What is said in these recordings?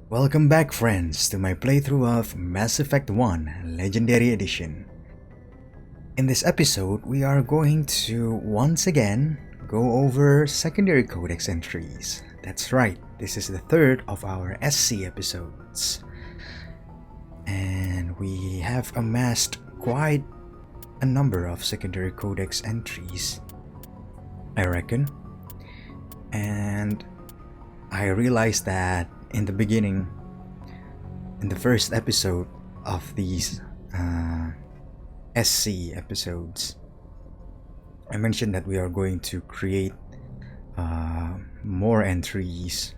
Welcome back, friends, to my playthrough of Mass Effect 1 Legendary Edition. In this episode, we are going to once again go over secondary codex entries. That's right, this is the third of our SC episodes. And we have amassed quite a number of secondary codex entries, I reckon. And I realized that in the beginning, in the first episode of these SC episodes, I mentioned that we are going to create more entries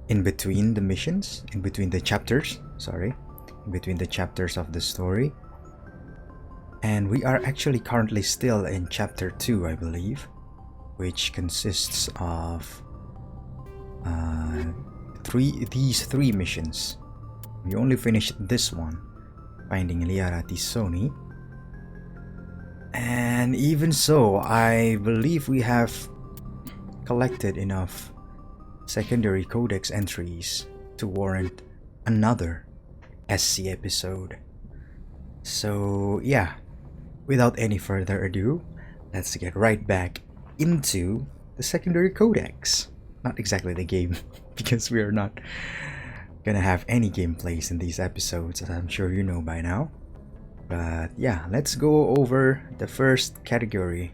in between the missions, in between the chapters of the story. And we are actually currently still in chapter 2, I believe, which consists of these three missions. We only finished this one, finding Liara Tisoni. And even so, I believe we have collected enough secondary codex entries to warrant another SC episode. So yeah, without any further ado, let's get right back into the secondary codex. Not exactly the game, because we are not gonna have any gameplays in these episodes, as I'm sure you know by now. But yeah, let's go over the first category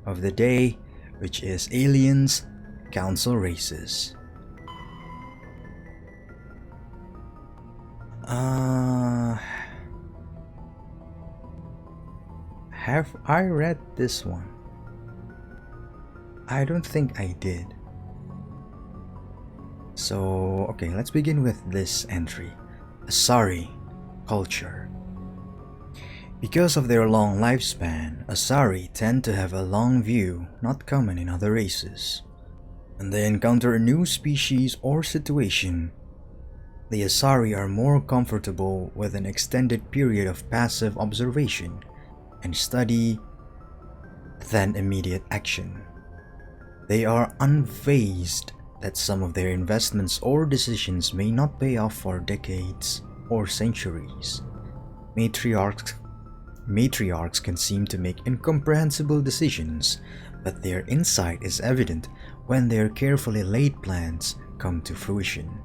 of the day, which is aliens, council races. Have I read this one? I don't think I did. So, okay, let's begin with this entry. Asari culture. Because of their long lifespan, Asari tend to have a long view not common in other races. When they encounter a new species or situation, the Asari are more comfortable with an extended period of passive observation and study than immediate action. They are unfazed that some of their investments or decisions may not pay off for decades or centuries. Matriarchs can seem to make incomprehensible decisions, but their insight is evident when their carefully laid plans come to fruition.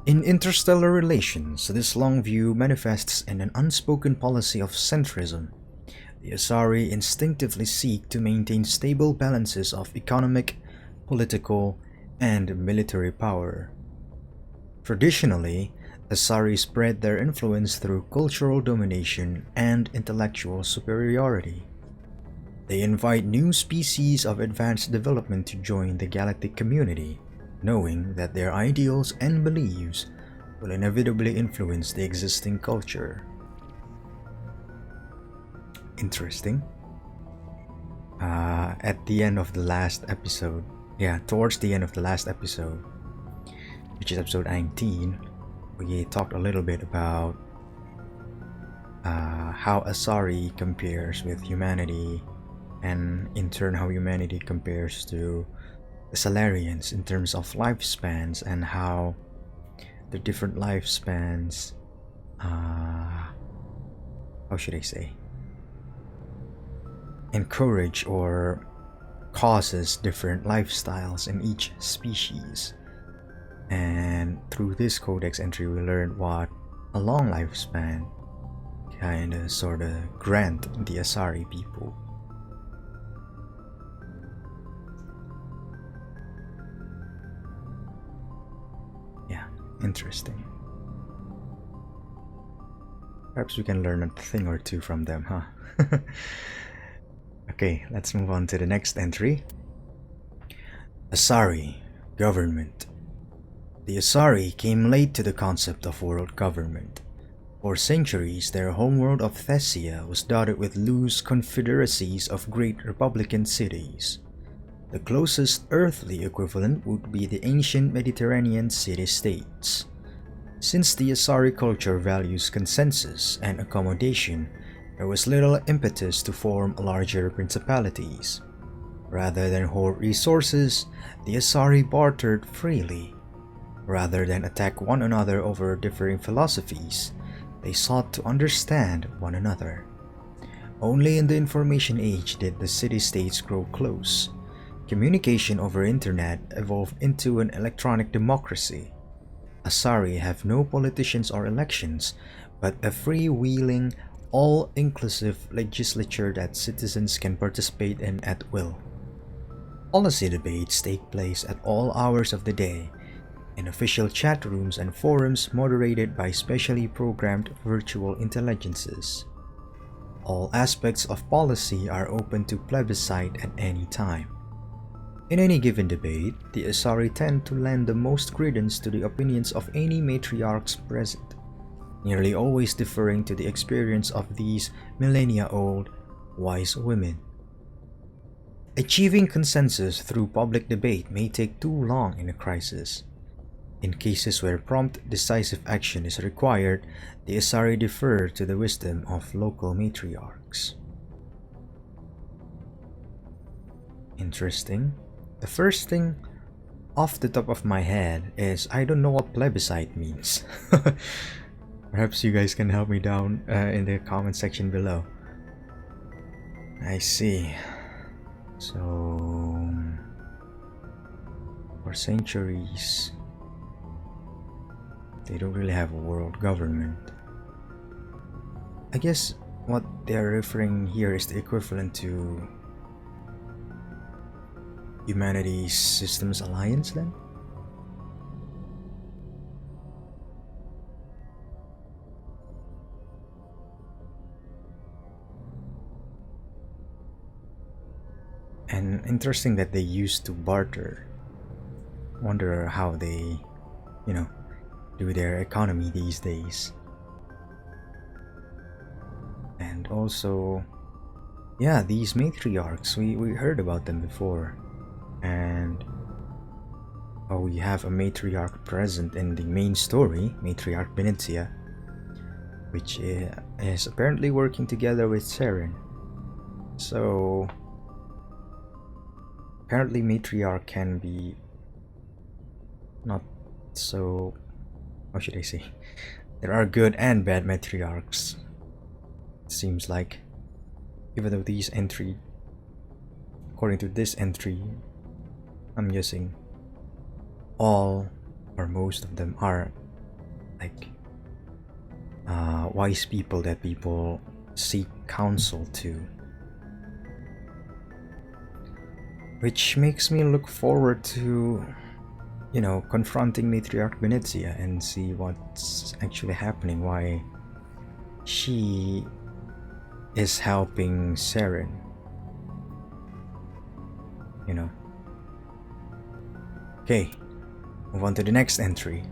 In interstellar relations, this long view manifests in an unspoken policy of centrism. The Asari instinctively seek to maintain stable balances of economic, political, and military power. Traditionally, Asari spread their influence through cultural domination and intellectual superiority. They invite new species of advanced development to join the galactic community, knowing that their ideals and beliefs will inevitably influence the existing culture. Interesting. At the end of the last episode, towards the end of the last episode, which is episode 19, we talked a little bit about how Asari compares with humanity, and in turn how humanity compares to the Salarians in terms of lifespans, and how the different lifespans, encourage or causes different lifestyles in each species. And through this codex entry, we learned what a long lifespan sorta grant the Asari people. Yeah, interesting. Perhaps we can learn a thing or two from them, huh? Okay, let's move on to the next entry. Asari government. The Asari came late to the concept of world government. For centuries, their homeworld of Thessia was dotted with loose confederacies of great republican cities. The closest earthly equivalent would be the ancient Mediterranean city-states. Since the Asari culture values consensus and accommodation, there was little impetus to form larger principalities. Rather than hoard resources, the Asari bartered freely. Rather than attack one another over differing philosophies, they sought to understand one another. Only in the information age did the city-states grow close. Communication over internet evolved into an electronic democracy. Asari have no politicians or elections, but a freewheeling, all-inclusive legislature that citizens can participate in at will. Policy debates take place at all hours of the day, in official chat rooms and forums moderated by specially programmed virtual intelligences. All aspects of policy are open to plebiscite at any time. In any given debate, the Asari tend to lend the most credence to the opinions of any matriarchs present, nearly always deferring to the experience of these millennia-old, wise women. Achieving consensus through public debate may take too long in a crisis. In cases where prompt, decisive action is required, the Asari defer to the wisdom of local matriarchs. Interesting. The first thing off the top of my head is I don't know what plebiscite means. Perhaps you guys can help me down in the comment section below. I see. So, for centuries, they don't really have a world government. I guess what they're referring here is the equivalent to Humanities Systems Alliance then? And interesting that they used to barter. Wonder how they, do their economy these days. And also, yeah, these matriarchs, we heard about them before. And we have a matriarch present in the main story, Matriarch Benitia, which is apparently working together with Saren. So apparently matriarch can be not so, how should I say, there are good and bad matriarchs, it seems like, even though these entry, according to this entry, I'm guessing all or most of them are like wise people that people seek counsel to, which makes me look forward to confronting Matriarch Benitia and see what's actually happening, why she is helping Saren. Okay, move on to the next entry.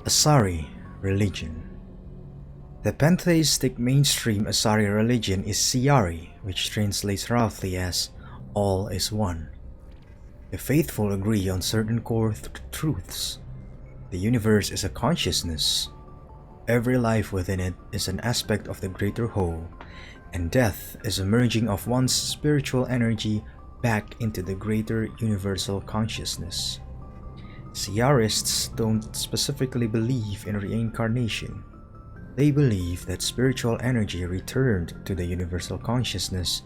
Asari religion. The pantheistic mainstream Asari religion is Siari, which translates roughly as all is one. The faithful agree on certain core truths. The universe is a consciousness. Every life within it is an aspect of the greater whole, and death is a merging of one's spiritual energy back into the greater universal consciousness. Siarists don't specifically believe in reincarnation. They believe that spiritual energy returned to the universal consciousness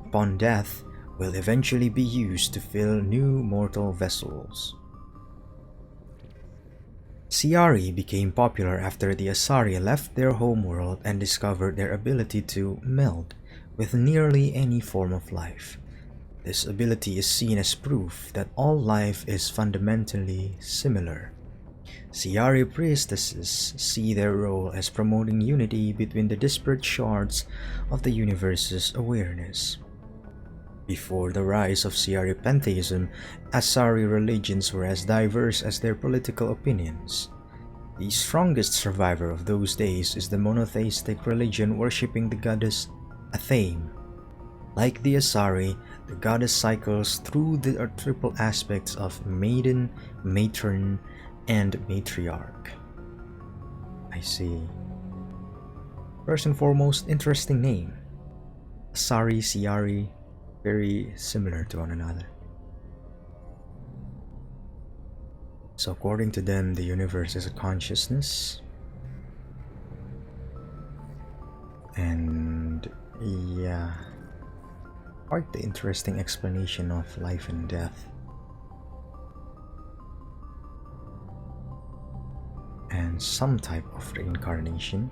upon death will eventually be used to fill new mortal vessels. Siari became popular after the Asari left their homeworld and discovered their ability to meld with nearly any form of life. This ability is seen as proof that all life is fundamentally similar. Siari priestesses see their role as promoting unity between the disparate shards of the universe's awareness. Before the rise of Siari pantheism, Asari religions were as diverse as their political opinions. The strongest survivor of those days is the monotheistic religion worshipping the goddess Athame. Like the Asari, the goddess cycles through the triple aspects of maiden, matron, and matriarch. I see. First and foremost, interesting name. Asari, Siari, very similar to one another. So according to them, the universe is a consciousness. And yeah, quite the interesting explanation of life and death. And some type of reincarnation.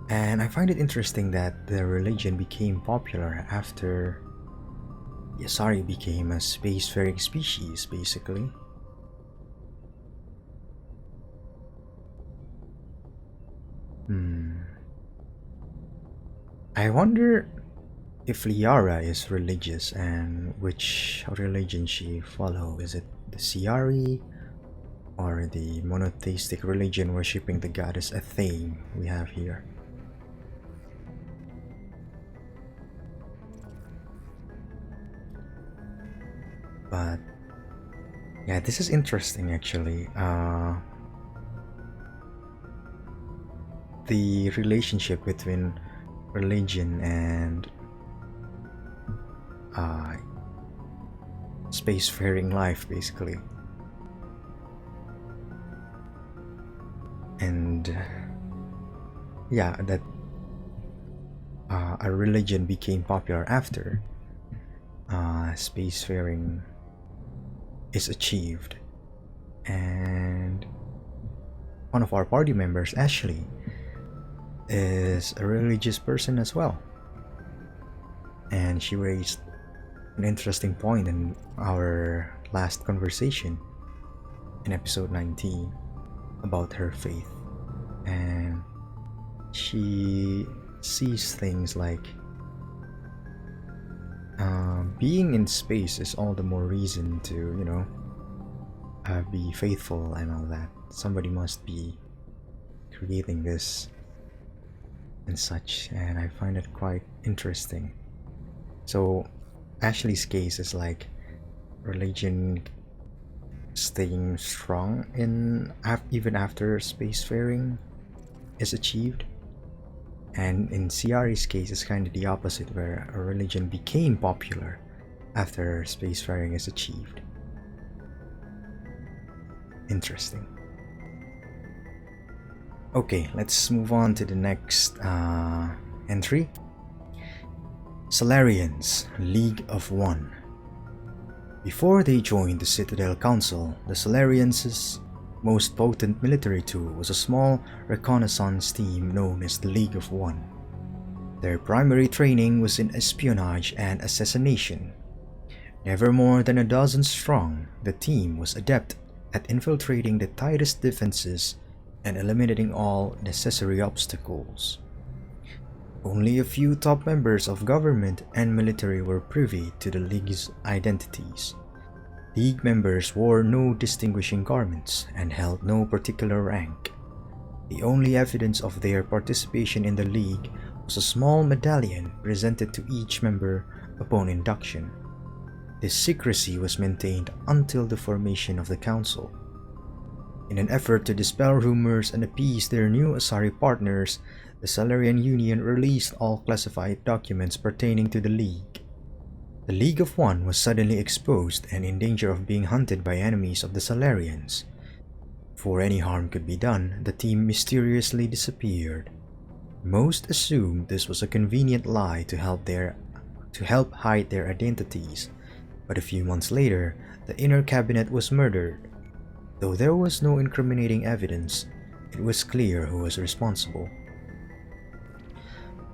And I find it interesting that the religion became popular after the Asari became a spacefaring species, basically. I wonder if Liara is religious and which religion she follows. Is it the Siari or the monotheistic religion worshipping the goddess Athene we have here? But yeah, this is interesting actually. The relationship between religion and spacefaring life, basically. And yeah, that a religion became popular after spacefaring is achieved. And one of our party members, Ashley, is a religious person as well, and she raised an interesting point in our last conversation in episode 19 about her faith. And she sees things like being in space is all the more reason to, you know, be faithful and all that. Somebody must be creating this and such, and I find it quite interesting. So Ashley's case is like religion staying strong in even after spacefaring is achieved, and in Ciari's case it's kind of the opposite, where a religion became popular after spacefaring is achieved. Interesting. Okay, let's move on to the next entry. Salarians League of One. Before they joined the Citadel Council, the Salarians' most potent military tool was a small reconnaissance team known as the League of One. Their primary training was in espionage and assassination. Never more than a dozen strong, the team was adept at infiltrating the tightest defenses and eliminating all necessary obstacles. Only a few top members of government and military were privy to the League's identities. League members wore no distinguishing garments and held no particular rank. The only evidence of their participation in the League was a small medallion presented to each member upon induction. This secrecy was maintained until the formation of the Council. In an effort to dispel rumors and appease their new Asari partners, the Salarian Union released all classified documents pertaining to the League. The League of One was suddenly exposed and in danger of being hunted by enemies of the Salarians. Before any harm could be done, the team mysteriously disappeared. Most assumed this was a convenient lie to help hide their identities, but a few months later, the inner cabinet was murdered. Though there was no incriminating evidence, it was clear who was responsible.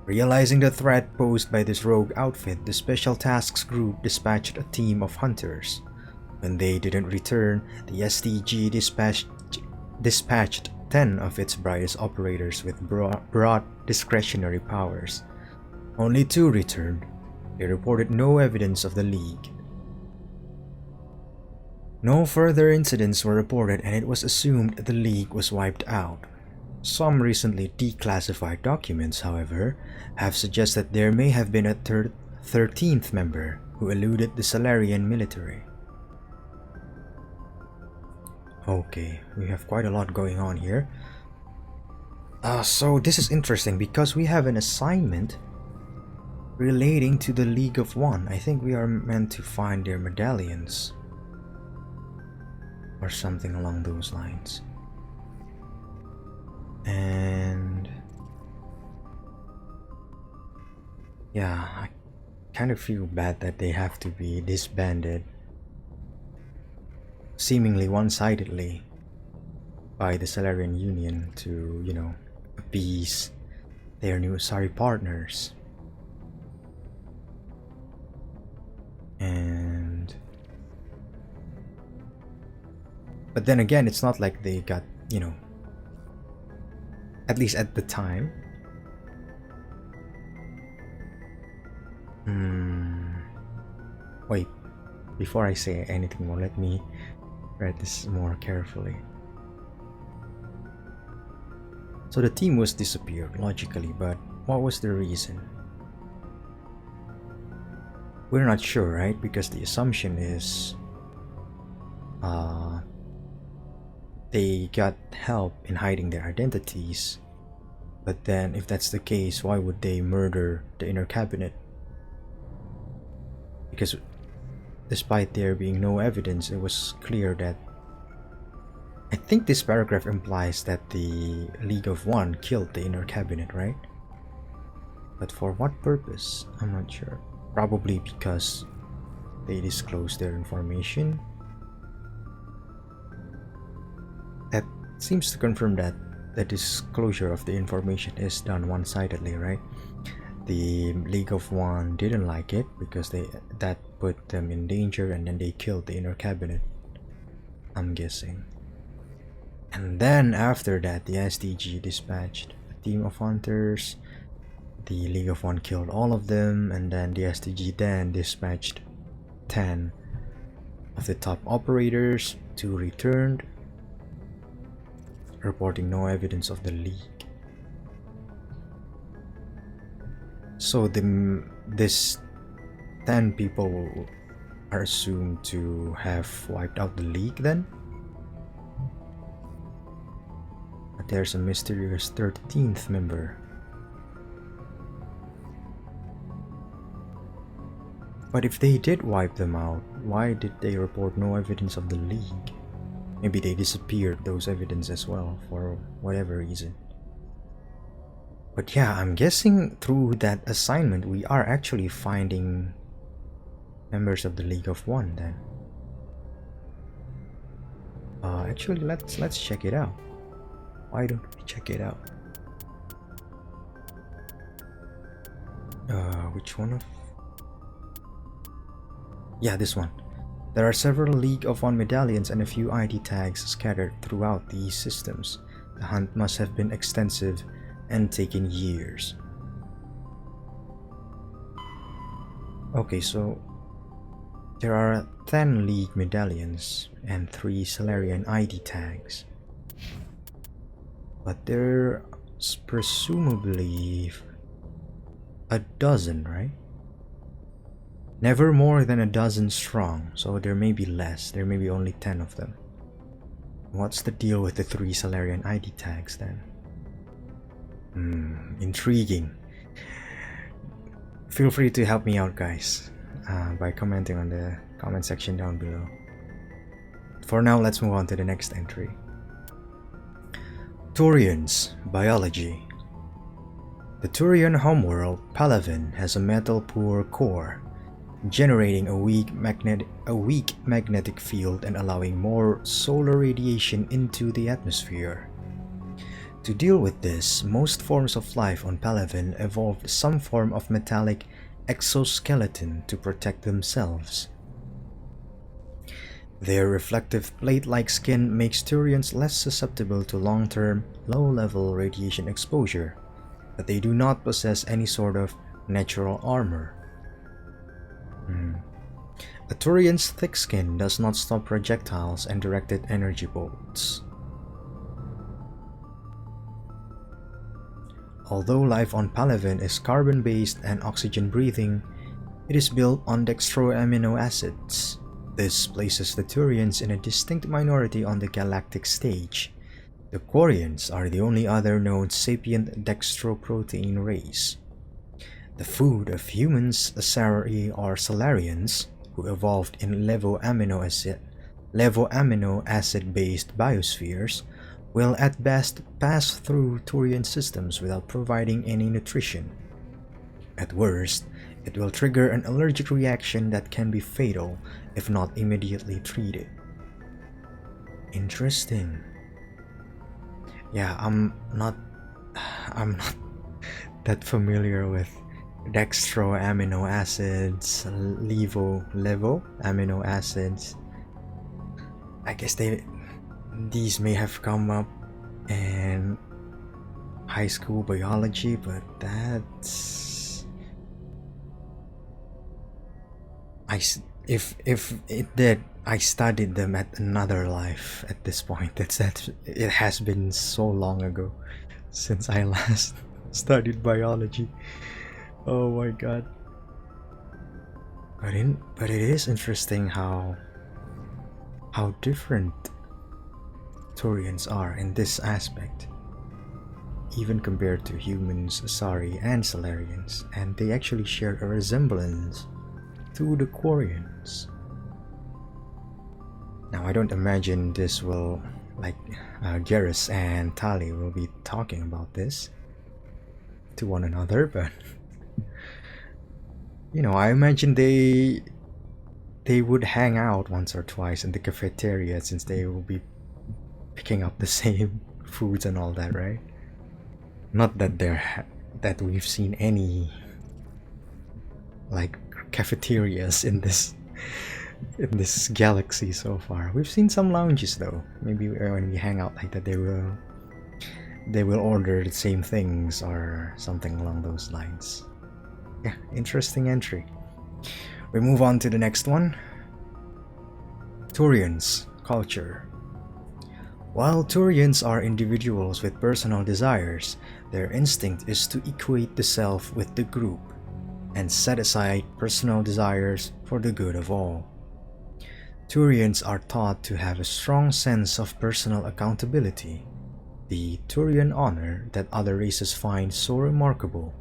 Realizing the threat posed by this rogue outfit, the Special Tasks Group dispatched a team of hunters. When they didn't return, the STG dispatched 10 of its brightest operators with broad discretionary powers. Only 2 returned. They reported no evidence of the League. No further incidents were reported, and it was assumed the League was wiped out. Some recently declassified documents, however, have suggested there may have been a 13th member who eluded the Salarian military. Okay, we have quite a lot going on here. So this is interesting because we have an assignment relating to the League of One. I think we are meant to find their medallions or something along those lines. And yeah, I kind of feel bad that they have to be disbanded seemingly one-sidedly by the Salarian Union to, you know, appease their new Asari partners. But then again, it's not like they got, you know, at least at the time. Wait, before I say anything more, let me read this more carefully. So the team was disappeared, logically, but what was the reason? We're not sure, right? Because the assumption is they got help in hiding their identities. But then, if that's the case, why would they murder the inner cabinet? Because despite there being no evidence, it was clear that... I think this paragraph implies that the League of One killed the inner cabinet, right? But for what purpose? I'm not sure. Probably because they disclosed their information. That seems to confirm that the disclosure of the information is done one-sidedly, right? The League of One didn't like it because that put them in danger, and then they killed the inner cabinet, I'm guessing. And then after that, the SDG dispatched a team of hunters. The League of One killed all of them, and then the SDG then dispatched 10 of the top operators. 2 returned, reporting no evidence of the League. So this 10 people are assumed to have wiped out the League then? But there's a mysterious 13th member. But if they did wipe them out, why did they report no evidence of the League? Maybe they disappeared those evidence as well for whatever reason. But yeah, I'm guessing through that assignment we are actually finding members of the League of One then. Actually, let's check it out. Why don't we check it out? Which one of... Yeah, this one. There are several League of One medallions and a few ID tags scattered throughout these systems. The hunt must have been extensive and taken years. Okay, so there are 10 League medallions and 3 Salarian ID tags. But there's presumably a dozen, right? Never more than a dozen strong, so there may be less. There may be only 10 of them. What's the deal with the 3 Salarian ID tags then? Intriguing. Feel free to help me out, guys, by commenting on the comment section down below. For now, let's move on to the next entry. Turians, Biology. The Turian homeworld, Palaven, has a metal-poor core, generating a weak magnetic field and allowing more solar radiation into the atmosphere. To deal with this, most forms of life on Palaven evolved some form of metallic exoskeleton to protect themselves. Their reflective plate-like skin makes Turians less susceptible to long-term, low-level radiation exposure, but they do not possess any sort of natural armor. A Turian's thick skin does not stop projectiles and directed energy bolts. Although life on Palaven is carbon-based and oxygen-breathing, it is built on dextroamino acids. This places the Turians in a distinct minority on the galactic stage. The Quarians are the only other known sapient dextroprotein race. The food of humans, Asari or Salarians, who evolved in levo amino acid-based biospheres, will at best pass through Turian systems without providing any nutrition. At worst, it will trigger an allergic reaction that can be fatal if not immediately treated. Interesting. Yeah, I'm not that familiar with dextro amino acids, levo amino acids. I guess these may have come up in high school biology, but if it did, I studied them at another life at this point. It has been so long ago since I last studied biology. Oh my god. But it is interesting how different Turians are in this aspect, even compared to humans, Asari, and Salarians, and they actually share a resemblance to the Quarians. Now, I don't imagine this will, like, Garrus and Tali will be talking about this to one another, but you know, I imagine they would hang out once or twice in the cafeteria since they will be picking up the same foods and all that, right? Not that that we've seen any like cafeterias in this galaxy so far. We've seen some lounges though. Maybe when we hang out like that, they will order the same things or something along those lines. Yeah, interesting entry. We move on to the next one. Turians culture. While Turians are individuals with personal desires, their instinct is to equate the self with the group and set aside personal desires for the good of all. Turians are taught to have a strong sense of personal accountability, the Turian honor that other races find so remarkable.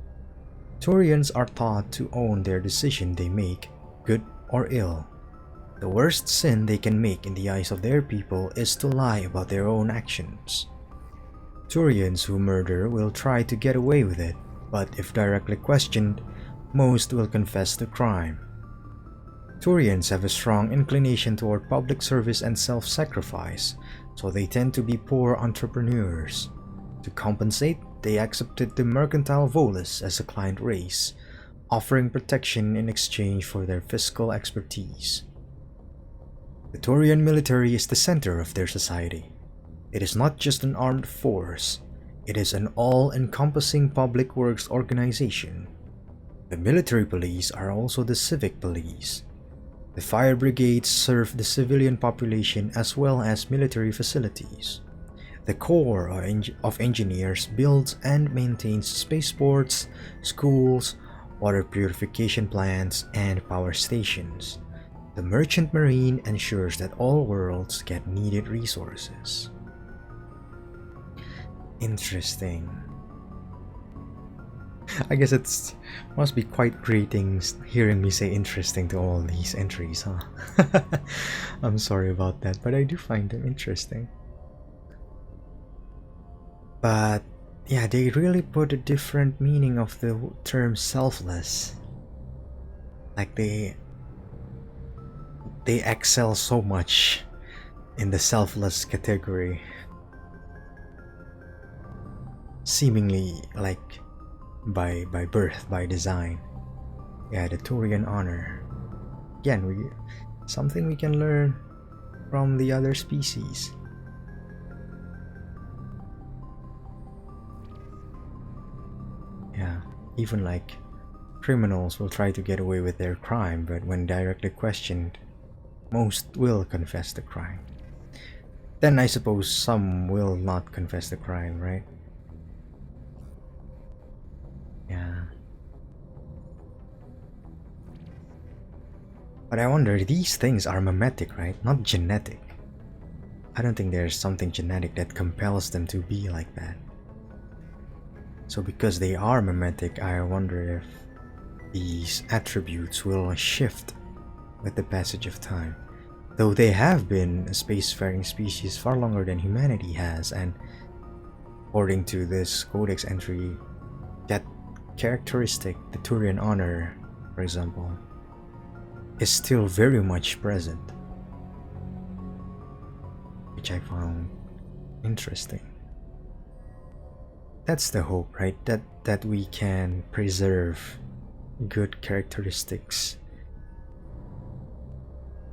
Turians are taught to own their decision they make, good or ill. The worst sin they can make in the eyes of their people is to lie about their own actions. Turians who murder will try to get away with it, but if directly questioned, most will confess the crime. Turians have a strong inclination toward public service and self-sacrifice, so they tend to be poor entrepreneurs. To compensate, they accepted the mercantile Volus as a client race, offering protection in exchange for their fiscal expertise. The Turian military is the center of their society. It is not just an armed force, it is an all-encompassing public works organization. The military police are also the civic police. The fire brigades serve the civilian population as well as military facilities. The Corps of Engineers builds and maintains spaceports, schools, water purification plants, and power stations. The Merchant Marine ensures that all worlds get needed resources. Interesting. I guess it must be quite grating hearing me say interesting to all these entries, huh? I'm sorry about that, but I do find them interesting. But yeah, they really put a different meaning of the term selfless. Like they excel so much in the selfless category. Seemingly like by birth, by design. Yeah, the Turian honor. Again, something we can learn from the other species. Yeah, even like criminals will try to get away with their crime, but when directly questioned, most will confess the crime. Then I suppose some will not confess the crime, right? Yeah. But I wonder, these things are mimetic, right? Not genetic. I don't think there's something genetic that compels them to be like that. So because they are mimetic, I wonder if these attributes will shift with the passage of time. Though they have been a spacefaring species far longer than humanity has, and according to this codex entry, that characteristic, the Turian honor, for example, is still very much present, which I found interesting. That's the hope, right? That we can preserve good characteristics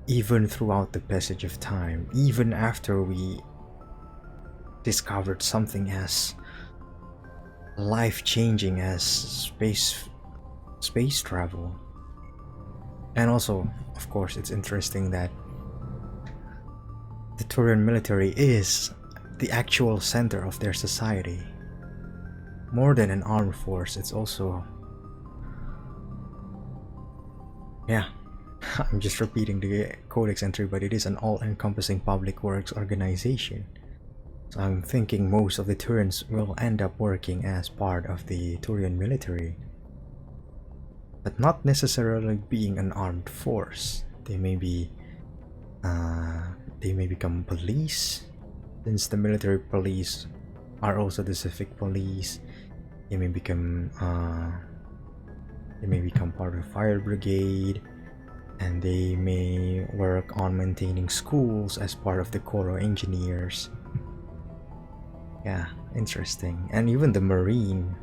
even throughout the passage of time, even after we discovered something as life-changing as space travel. And also, of course, it's interesting that the Turian military is the actual center of their society. More than an armed force, it's also... yeah, I'm just repeating the codex entry, but it is an all-encompassing public works organization. So I'm thinking most of the Turians will end up working as part of the Turian military, but not necessarily being an armed force. They may become police, since the military police are also the civic police. They may become part of the fire brigade, and they may work on maintaining schools as part of the Coro engineers. Yeah, interesting. And even the marine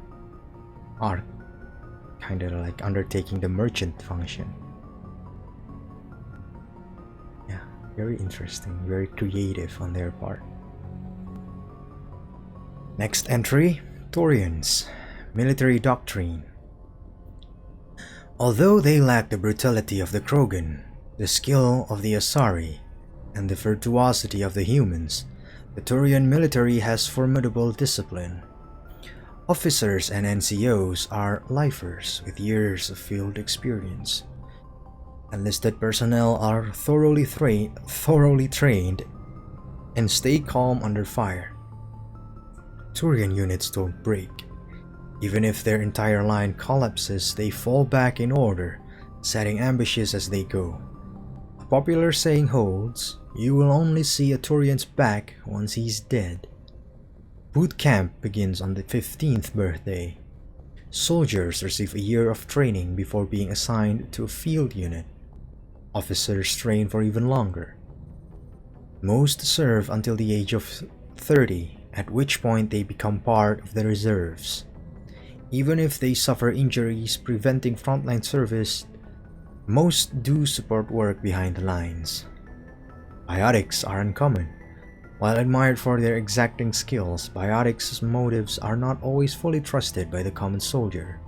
are kind of like undertaking the merchant function. Yeah, very interesting, very creative on their part. Next entry, Turians, military doctrine. Although they lack the brutality of the Krogan, the skill of the Asari, and the virtuosity of the humans, the Turian military has formidable discipline. Officers and NCOs are lifers with years of field experience. Enlisted personnel are thoroughly trained and stay calm under fire. Turian units don't break. Even if their entire line collapses, they fall back in order, setting ambushes as they go. A popular saying holds, "You will only see a Turian's back once he's dead." Boot camp begins on the 15th birthday. Soldiers receive a year of training before being assigned to a field unit. Officers train for even longer. Most serve until the age of 30, at which point they become part of the reserves. Even if they suffer injuries preventing frontline service, most do support work behind the lines. Biotics are uncommon. While admired for their exacting skills, Biotics' motives are not always fully trusted by the common soldier.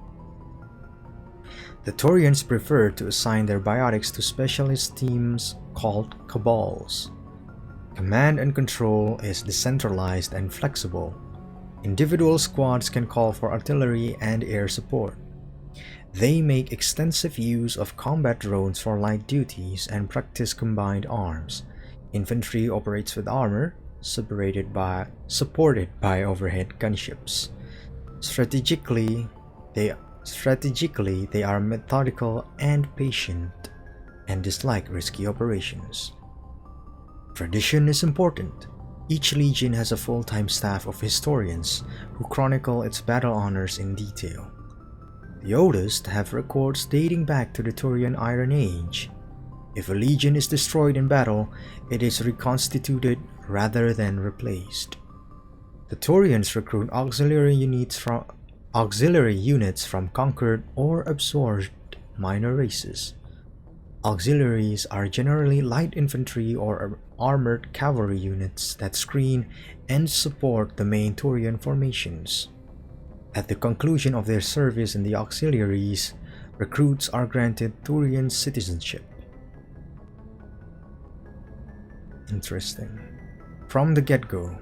The Turians prefer to assign their Biotics to specialist teams called cabals. Command and control is decentralized and flexible. Individual squads can call for artillery and air support. They make extensive use of combat drones for light duties and practice combined arms. Infantry operates with armor, supported by overhead gunships. Strategically, they are methodical and patient, and dislike risky operations. Tradition is important. Each legion has a full-time staff of historians who chronicle its battle honors in detail. The oldest have records dating back to the Turian Iron Age. If a legion is destroyed in battle, it is reconstituted rather than replaced. The Turians recruit auxiliary units from conquered or absorbed minor races. Auxiliaries are generally light infantry or armored cavalry units that screen and support the main Turian formations. At the conclusion of their service in the auxiliaries, recruits are granted Turian citizenship. Interesting. From the get-go,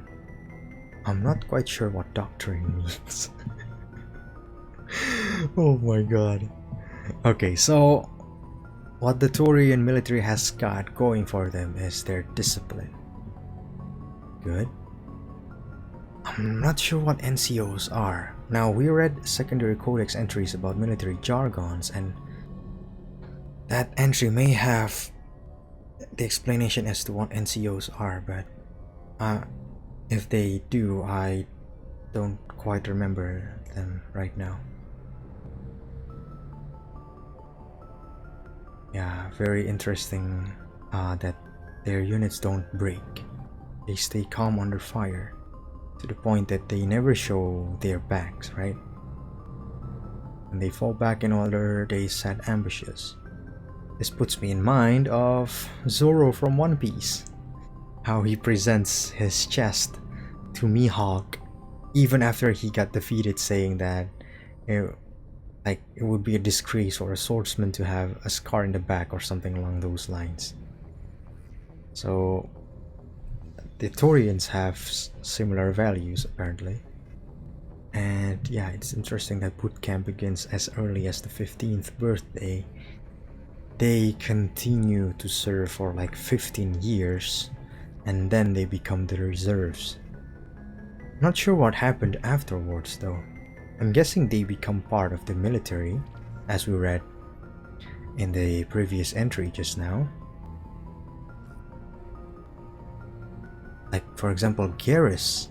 I'm not quite sure what doctrine means. Oh my god. Okay, so what the Turian military has got going for them is their discipline. Good. I'm not sure what NCOs are. Now, we read secondary codex entries about military jargons, and that entry may have the explanation as to what NCOs are, but if they do, I don't quite remember them right now. Yeah, very interesting that their units don't break. They stay calm under fire, to the point that they never show their backs, right? And they fall back in order they set ambushes. This puts me in mind of Zoro from One Piece. How he presents his chest to Mihawk even after he got defeated, saying that it would be a disgrace for a swordsman to have a scar in the back or something along those lines. So the Turians have similar values apparently. And yeah, it's interesting that boot camp begins as early as the 15th birthday. They continue to serve for like 15 years and then they become the reserves. Not sure what happened afterwards though. I'm guessing they become part of the military, as we read in the previous entry just now. Like for example, Garrus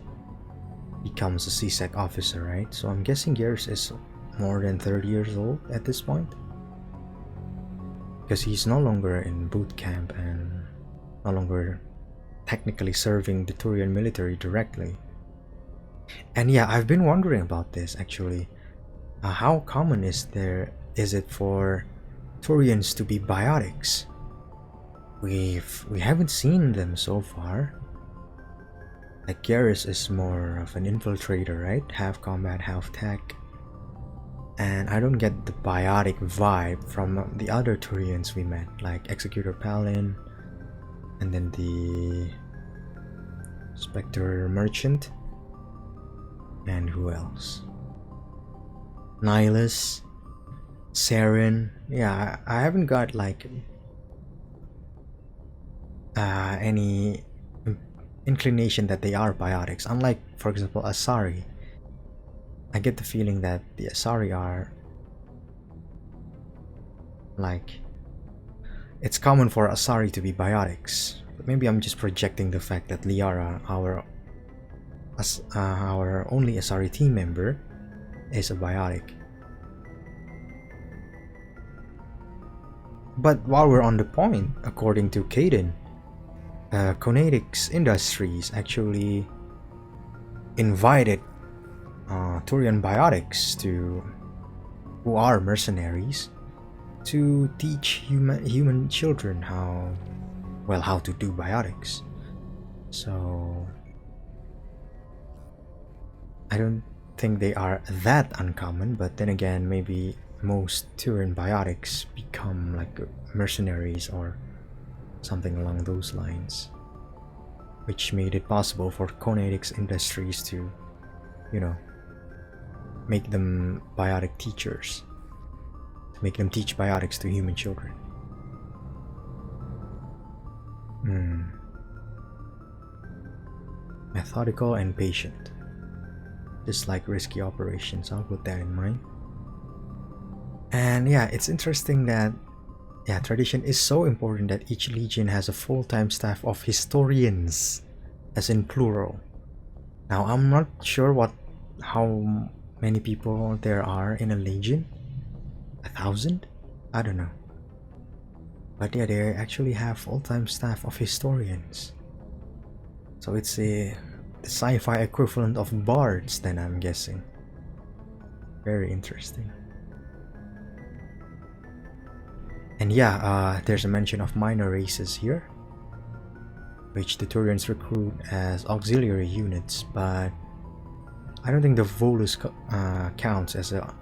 becomes a CSEC officer, right? So I'm guessing Garrus is more than 30 years old at this point, because he's no longer in boot camp and no longer technically serving the Turian military directly. And yeah, I've been wondering about this actually. How common is it for Turians to be biotics? We haven't seen them so far. Like Garrus is more of an infiltrator, right? Half combat, half tech. And I don't get the biotic vibe from the other Turians we met, like Executor Palin, and then the Spectre Merchant, and who else? Nihilus, Saren. Yeah, I haven't got like any inclination that they are biotics. Unlike, for example, Asari. I get the feeling that the Asari are like, it's common for Asari to be biotics, but maybe I'm just projecting the fact that Liara, our only Asari team member, is a biotic. But while we're on the point, according to Caden, codex Industries actually invited Turian biotics who are mercenaries to teach human children how to do biotics. So I don't think they are that uncommon, but then again, maybe most Turian biotics become like mercenaries or something along those lines, which made it possible for codex Industries to, make them biotic teachers, to make them teach biotics to human children. Methodical and patient, just like risky operations. I'll put that in mind. And yeah, it's interesting that tradition is so important that each legion has a full-time staff of historians, as in plural. Now I'm not sure how many people there are in a legion. 1,000? I don't know. But yeah, they actually have full-time staff of historians. So it's the sci-fi equivalent of bards then, I'm guessing. Very interesting. And yeah, there's a mention of minor races here, which the Turians recruit as auxiliary units, but I don't think the Volus counts as a...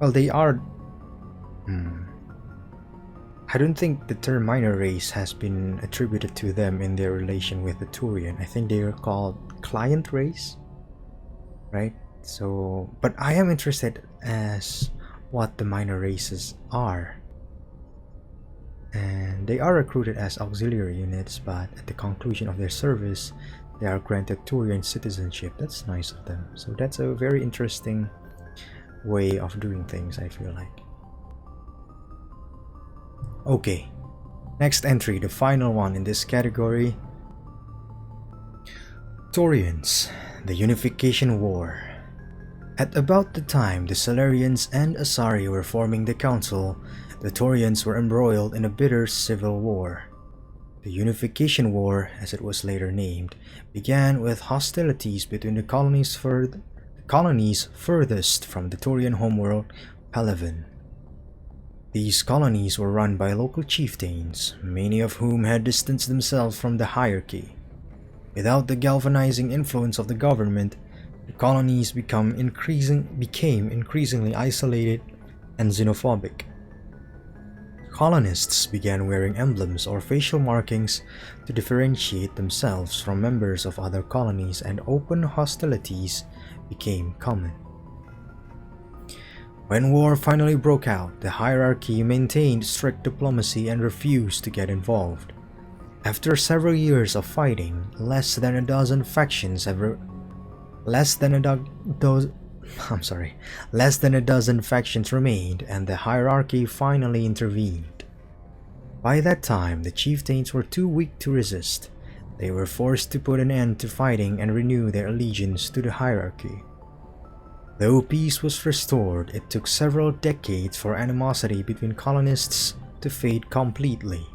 Well, they are... I don't think the term minor race has been attributed to them in their relation with the Turian. I think they are called client race, right? So, but I am interested as what the minor races are. And they are recruited as auxiliary units, but at the conclusion of their service, they are granted Turian citizenship. That's nice of them. So that's a very interesting way of doing things, I feel like. Okay, next entry, the final one in this category. Turians, the Unification War. At about the time the Salarians and Asari were forming the Council, the Turians were embroiled in a bitter civil war. The Unification War, as it was later named, began with hostilities between the colonies furthest from the Turian homeworld, Palaven. These colonies were run by local chieftains, many of whom had distanced themselves from the hierarchy. Without the galvanizing influence of the government, the colonies became increasingly isolated and xenophobic. Colonists began wearing emblems or facial markings to differentiate themselves from members of other colonies, and open hostilities became common. When war finally broke out, the hierarchy maintained strict diplomacy and refused to get involved. After several years of fighting, less than a dozen factions remained, and the hierarchy finally intervened. By that time, the chieftains were too weak to resist. They were forced to put an end to fighting and renew their allegiance to the hierarchy. Though peace was restored, it took several decades for animosity between colonists to fade completely.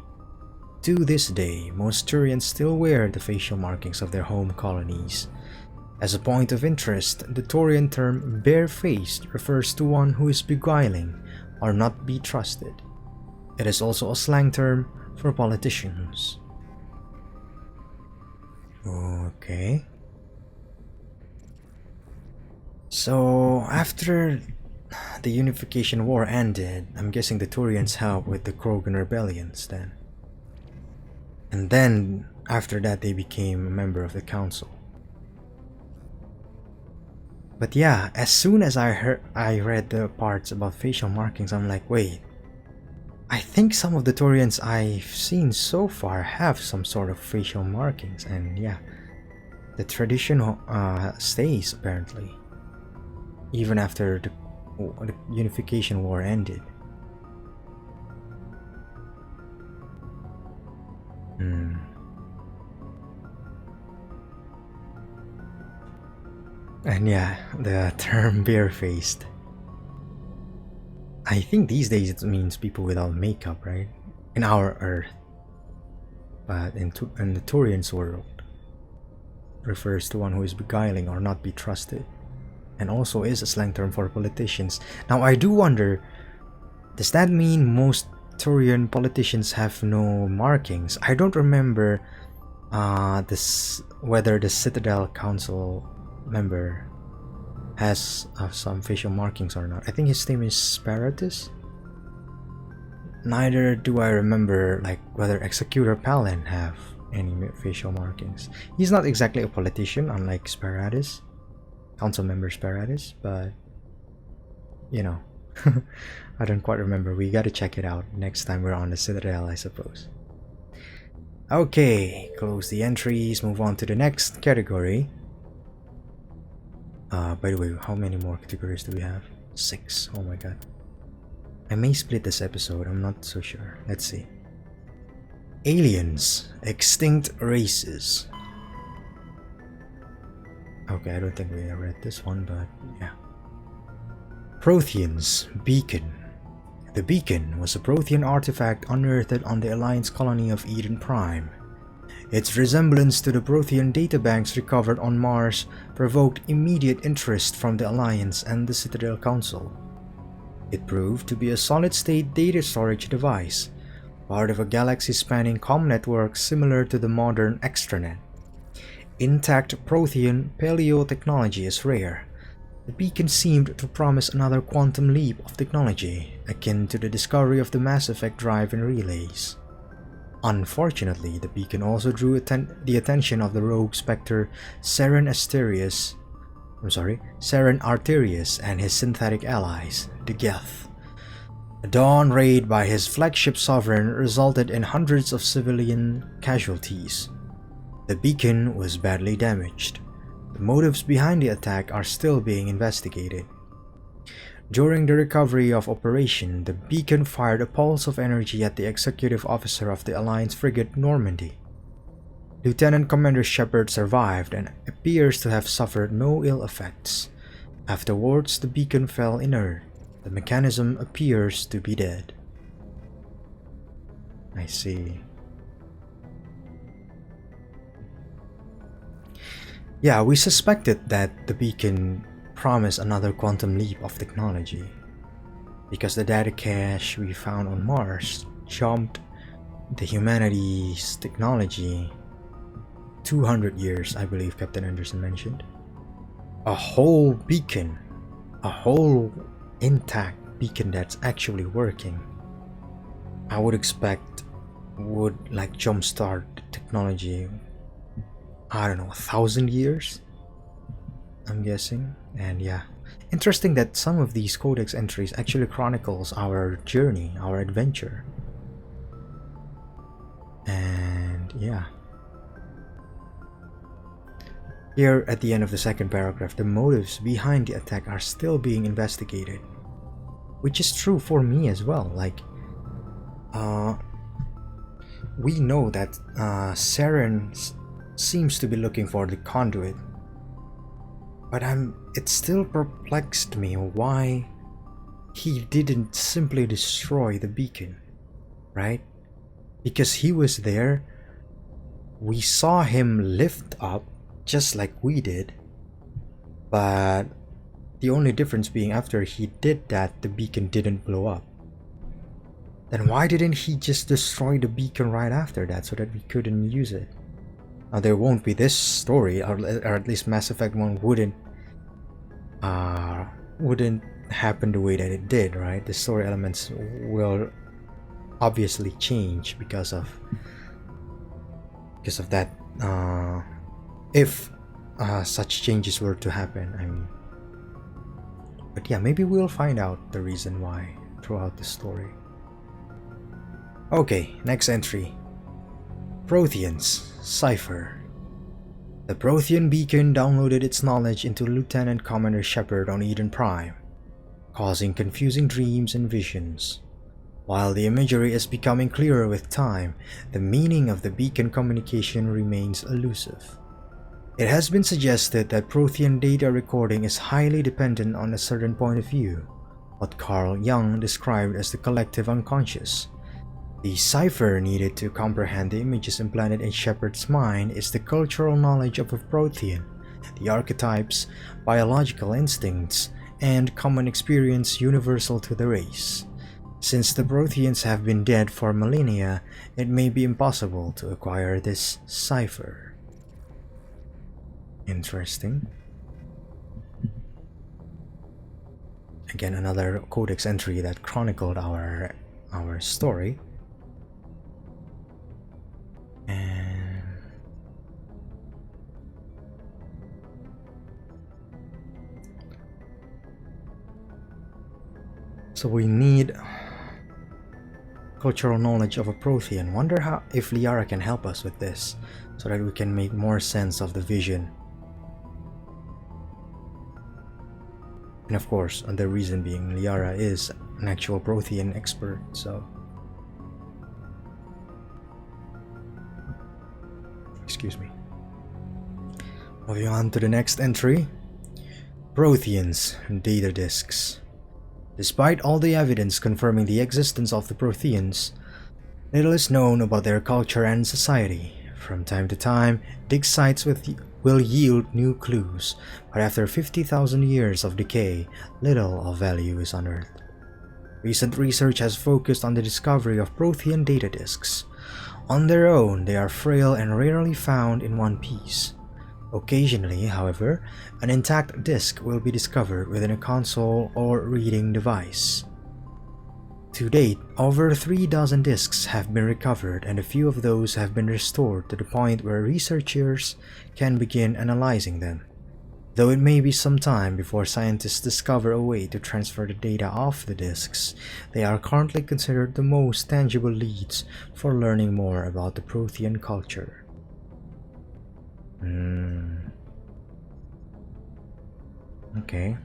To this day, most Turians still wear the facial markings of their home colonies. As a point of interest, the Turian term barefaced refers to one who is beguiling or not be trusted. It is also a slang term for politicians. Okay. So after the Unification War ended, I'm guessing the Turians helped with the Krogan rebellions then. And then after that they became a member of the council. But yeah, as soon as I read the parts about facial markings, I'm like, wait, I think some of the Turians I've seen so far have some sort of facial markings, and yeah, the tradition stays apparently, even after the Unification War ended. And yeah, the term barefaced. I think these days it means people without makeup, right? In our Earth. But in the Turian's world, refers to one who is beguiling or not be trusted. And also is a slang term for politicians. Now I do wonder, does that mean most Turian politicians have no markings? I don't remember whether the Citadel Council member has some facial markings or not. I think his name is Sparatus. Neither do I remember like whether Executor Palin have any facial markings. He's not exactly a politician, unlike Sparatus, council member Sparatus, but you know, I don't quite remember. We gotta check it out next time we're on the Citadel, I suppose. Okay, close the entries, move on to the next category. By the way, how many more categories do we have? 6. Oh my god. I may split this episode, I'm not so sure. Let's see. Aliens, extinct races. Okay, I don't think we read this one, but yeah. Protheans, beacon. The beacon was a Prothean artifact unearthed on the Alliance colony of Eden Prime. Its resemblance to the Prothean databanks recovered on Mars provoked immediate interest from the Alliance and the Citadel Council. It proved to be a solid-state data storage device, part of a galaxy-spanning comm network similar to the modern extranet. Intact Prothean paleo technology is rare. The beacon seemed to promise another quantum leap of technology, akin to the discovery of the Mass Effect drive and relays. Unfortunately, the beacon also drew the attention of the rogue Spectre Seren Arterius and his synthetic allies, the Geth. A dawn raid by his flagship sovereign resulted in hundreds of civilian casualties. The beacon was badly damaged. The motives behind the attack are still being investigated. During the recovery of operation, the beacon fired a pulse of energy at the executive officer of the Alliance frigate Normandy. Lieutenant Commander Shepard survived and appears to have suffered no ill effects. Afterwards, the beacon fell inert. The mechanism appears to be dead. I see. Yeah, we suspected that the beacon promised another quantum leap of technology, because the data cache we found on Mars jumped the humanity's technology 200 years, I believe Captain Anderson mentioned. A whole beacon, a whole intact beacon that's actually working, I would expect would like jumpstart technology, I don't know, 1,000 years, I'm guessing. And yeah, interesting that some of these codex entries actually chronicles our journey, our adventure. And yeah, here at the end of the second paragraph, the motives behind the attack are still being investigated, which is true for me as well. Like, we know that Saren seems to be looking for the conduit, but it still perplexed me why he didn't simply destroy the beacon, right? Because he was there, we saw him lift up just like we did, but the only difference being after he did that, the beacon didn't blow up. Then why didn't he just destroy the beacon right after that so that we couldn't use it? Now there won't be this story, or at least Mass Effect 1 wouldn't happen the way that it did, right? The story elements will obviously change because of that, if such changes were to happen, I mean. But yeah, maybe we'll find out the reason why throughout the story. Okay, next entry. Protheans, Cipher. The Prothean beacon downloaded its knowledge into Lieutenant Commander Shepard on Eden Prime, causing confusing dreams and visions. While the imagery is becoming clearer with time, the meaning of the beacon communication remains elusive. It has been suggested that Prothean data recording is highly dependent on a certain point of view, what Carl Jung described as the collective unconscious. The cipher needed to comprehend the images implanted in Shepard's mind is the cultural knowledge of a Prothean, the archetypes, biological instincts, and common experience universal to the race. Since the Protheans have been dead for millennia, it may be impossible to acquire this cipher. Interesting. Again, another codex entry that chronicled our story. And so we need cultural knowledge of a Prothean. Wonder if Liara can help us with this, so that we can make more sense of the vision. And of course, the reason being, Liara is an actual Prothean expert, so. Excuse me. Moving on to the next entry. Protheans, data disks. Despite all the evidence confirming the existence of the Protheans, little is known about their culture and society. From time to time, dig sites will yield new clues, but after 50,000 years of decay, little of value is unearthed. Recent research has focused on the discovery of Prothean data disks. On their own, they are frail and rarely found in one piece. Occasionally, however, an intact disk will be discovered within a console or reading device. To date, over 3 dozen disks have been recovered, and a few of those have been restored to the point where researchers can begin analyzing them. Though it may be some time before scientists discover a way to transfer the data off the disks, they are currently considered the most tangible leads for learning more about the Prothean culture. Okay.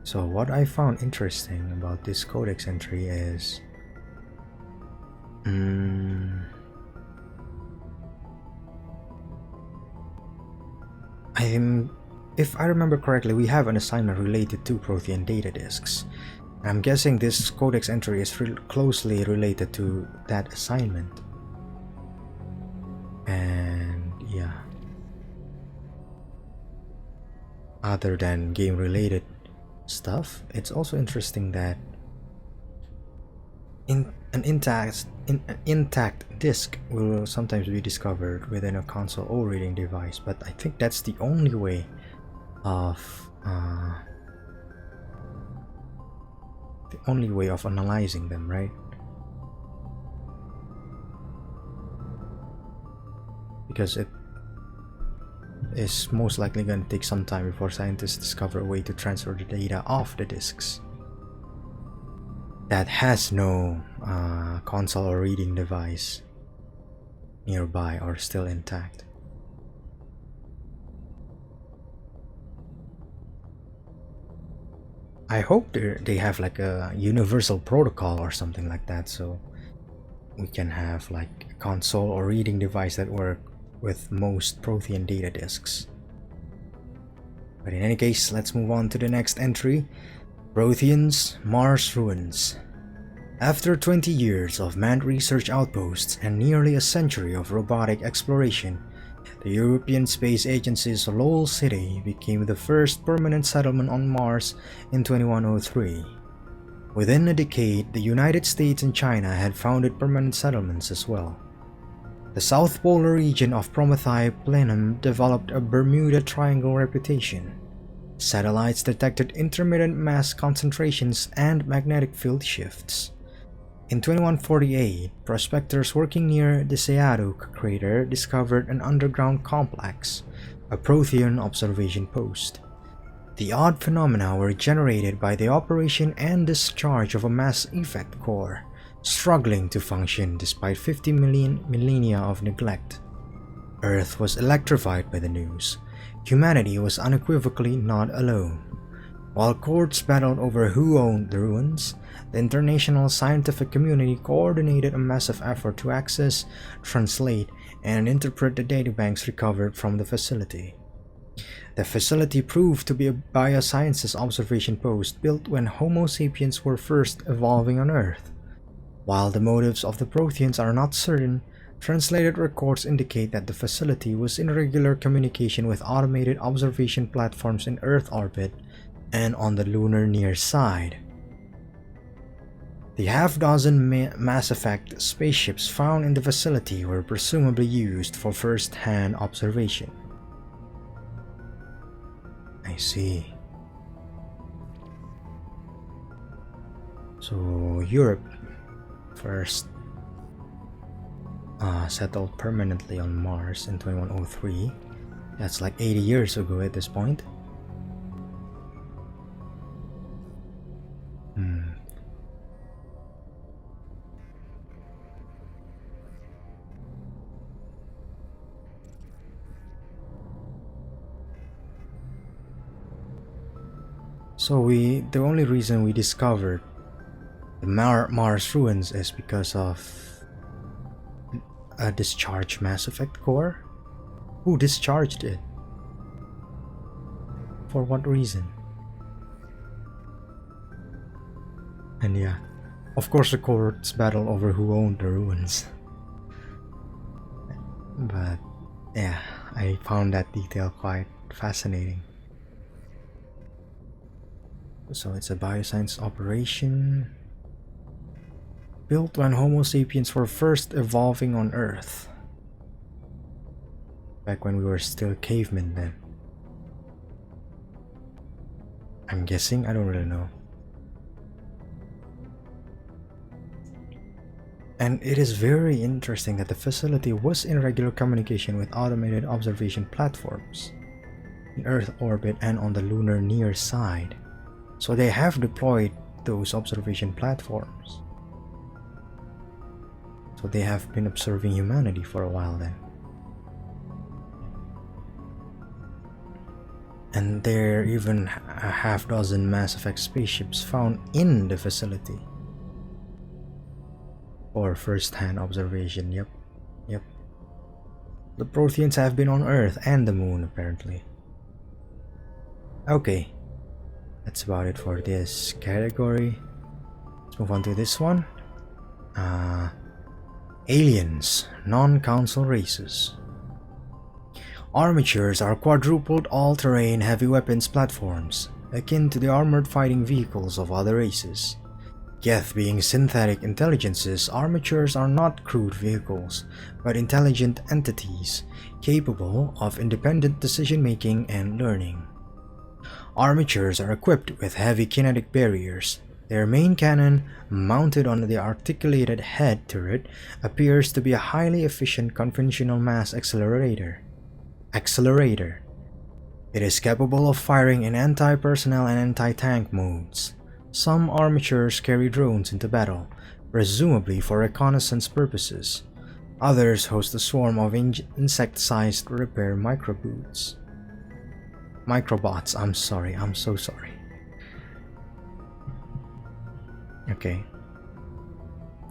So what I found interesting about this codex entry is if I remember correctly, we have an assignment related to Prothean data disks. I'm guessing this codex entry is closely related to that assignment. And yeah, other than game related stuff, it's also interesting that an intact disk will sometimes be discovered within a console or reading device, but I think that's the only way of analyzing them, right? Because it is most likely going to take some time before scientists discover a way to transfer the data off the disks that has no console or reading device nearby or still intact. I hope they have like a universal protocol or something like that, so we can have like a console or reading device that work with most Prothean data disks. But in any case, let's move on to the next entry. Protheans, Mars ruins. After 20 years of manned research outposts and nearly a century of robotic exploration, the European Space Agency's Lowell City became the first permanent settlement on Mars in 2103. Within a decade, the United States and China had founded permanent settlements as well. The South Polar region of Prometheus Plenum developed a Bermuda Triangle reputation. Satellites detected intermittent mass concentrations and magnetic field shifts. In 2148, prospectors working near the Seatu crater discovered an underground complex, a Prothean observation post. The odd phenomena were generated by the operation and discharge of a mass effect core, struggling to function despite 50 million millennia of neglect. Earth was electrified by the news. Humanity was unequivocally not alone. While courts battled over who owned the ruins, the international scientific community coordinated a massive effort to access, translate, and interpret the databanks recovered from the facility. The facility proved to be a biosciences observation post built when Homo sapiens were first evolving on Earth. While the motives of the Protheans are not certain, translated records indicate that the facility was in regular communication with automated observation platforms in Earth orbit and on the lunar near side. The half-dozen Mass Effect spaceships found in the facility were presumably used for first-hand observation. I see. So Europe first settled permanently on Mars in 2103. That's like 80 years ago at this point. So the only reason we discovered the Mars ruins is because of a discharged Mass Effect core? Who discharged it? For what reason? And yeah, of course the courts battle over who owned the ruins. But yeah, I found that detail quite fascinating. So it's a bioscience operation built when Homo sapiens were first evolving on Earth. Back when we were still cavemen then. I'm guessing, I don't really know. And it is very interesting that the facility was in regular communication with automated observation platforms in Earth orbit and on the lunar near side. So they have deployed those observation platforms. So they have been observing humanity for a while then. And there are even a half dozen Mass Effect spaceships found in the facility. For first-hand observation, yep. The Protheans have been on Earth and the Moon, apparently. Okay, that's about it for this category. Let's move on to this one. Aliens, non-council races. Armatures are quadrupled all-terrain heavy weapons platforms, akin to the armored fighting vehicles of other races. Geth being synthetic intelligences, armatures are not crewed vehicles, but intelligent entities, capable of independent decision-making and learning. Armatures are equipped with heavy kinetic barriers. Their main cannon, mounted on the articulated head turret, appears to be a highly efficient conventional mass accelerator. It is capable of firing in anti-personnel and anti-tank modes. Some armatures carry drones into battle, presumably for reconnaissance purposes. Others host a swarm of insect-sized repair microbots. I'm so sorry. Okay.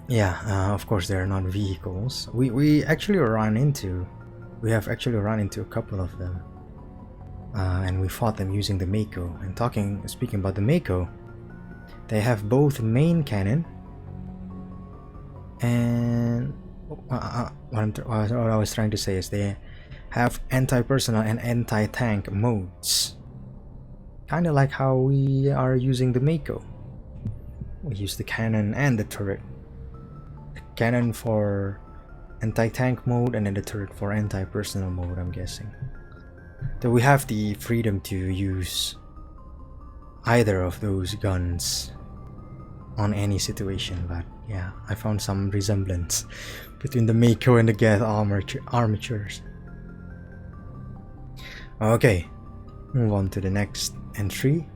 Yeah, of course they are not vehicles. We have actually run into a couple of them. And we fought them using the Mako. And speaking about the Mako, they have both main cannon and what I was trying to say is they have anti-personnel and anti-tank modes. Kind of like how we are using the Mako. We use the cannon and the turret. The cannon for anti-tank mode and then the turret for anti-personnel mode, I'm guessing. So we have the freedom to use either of those guns on any situation, but yeah, I found some resemblance between the Mako and the Geth armatures. Okay, move on to the next entry.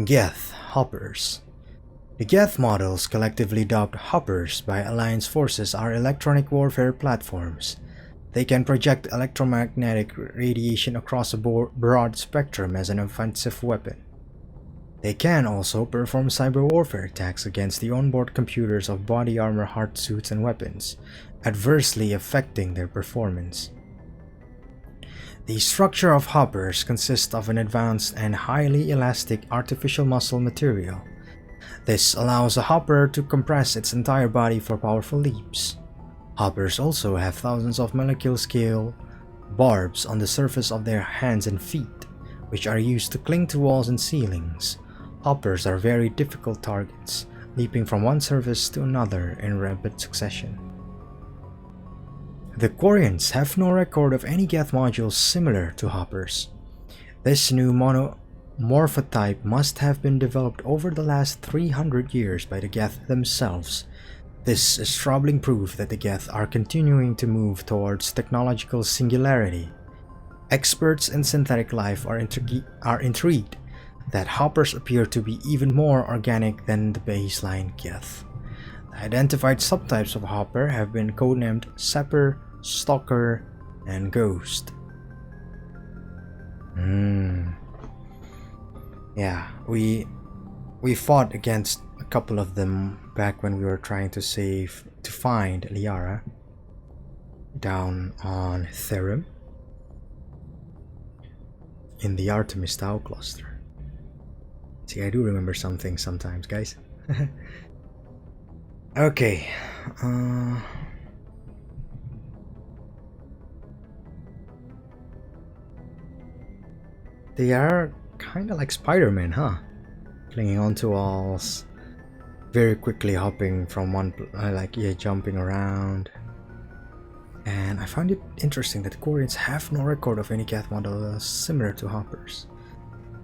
Geth Hoppers. The Geth models, collectively dubbed Hoppers by Alliance forces, are electronic warfare platforms. They can project electromagnetic radiation across a broad spectrum as an offensive weapon. They can also perform cyber warfare attacks against the onboard computers of body armor, hard suits, and weapons, adversely affecting their performance. The structure of Hoppers consists of an advanced and highly elastic artificial muscle material. This allows a Hopper to compress its entire body for powerful leaps. Hoppers also have thousands of molecule-scale barbs on the surface of their hands and feet, which are used to cling to walls and ceilings. Hoppers are very difficult targets, leaping from one surface to another in rapid succession. The Quarians have no record of any Geth modules similar to Hoppers. This new morphotype must have been developed over the last 300 years by the Geth themselves. This is troubling proof that the Geth are continuing to move towards technological singularity. Experts in synthetic life are intrigued that Hoppers appear to be even more organic than the baseline Geth. The identified subtypes of Hopper have been codenamed Sapper, Stalker, and Ghost. Yeah, we fought against a couple of them back when we were trying to find Liara down on Therum in the Artemis Tau cluster. See, I do remember some things sometimes, guys. Okay. They are kind of like Spider-Man, huh? Clinging onto walls, very quickly hopping from one, jumping around. And I find it interesting that Quarians have no record of any Geth model similar to Hoppers.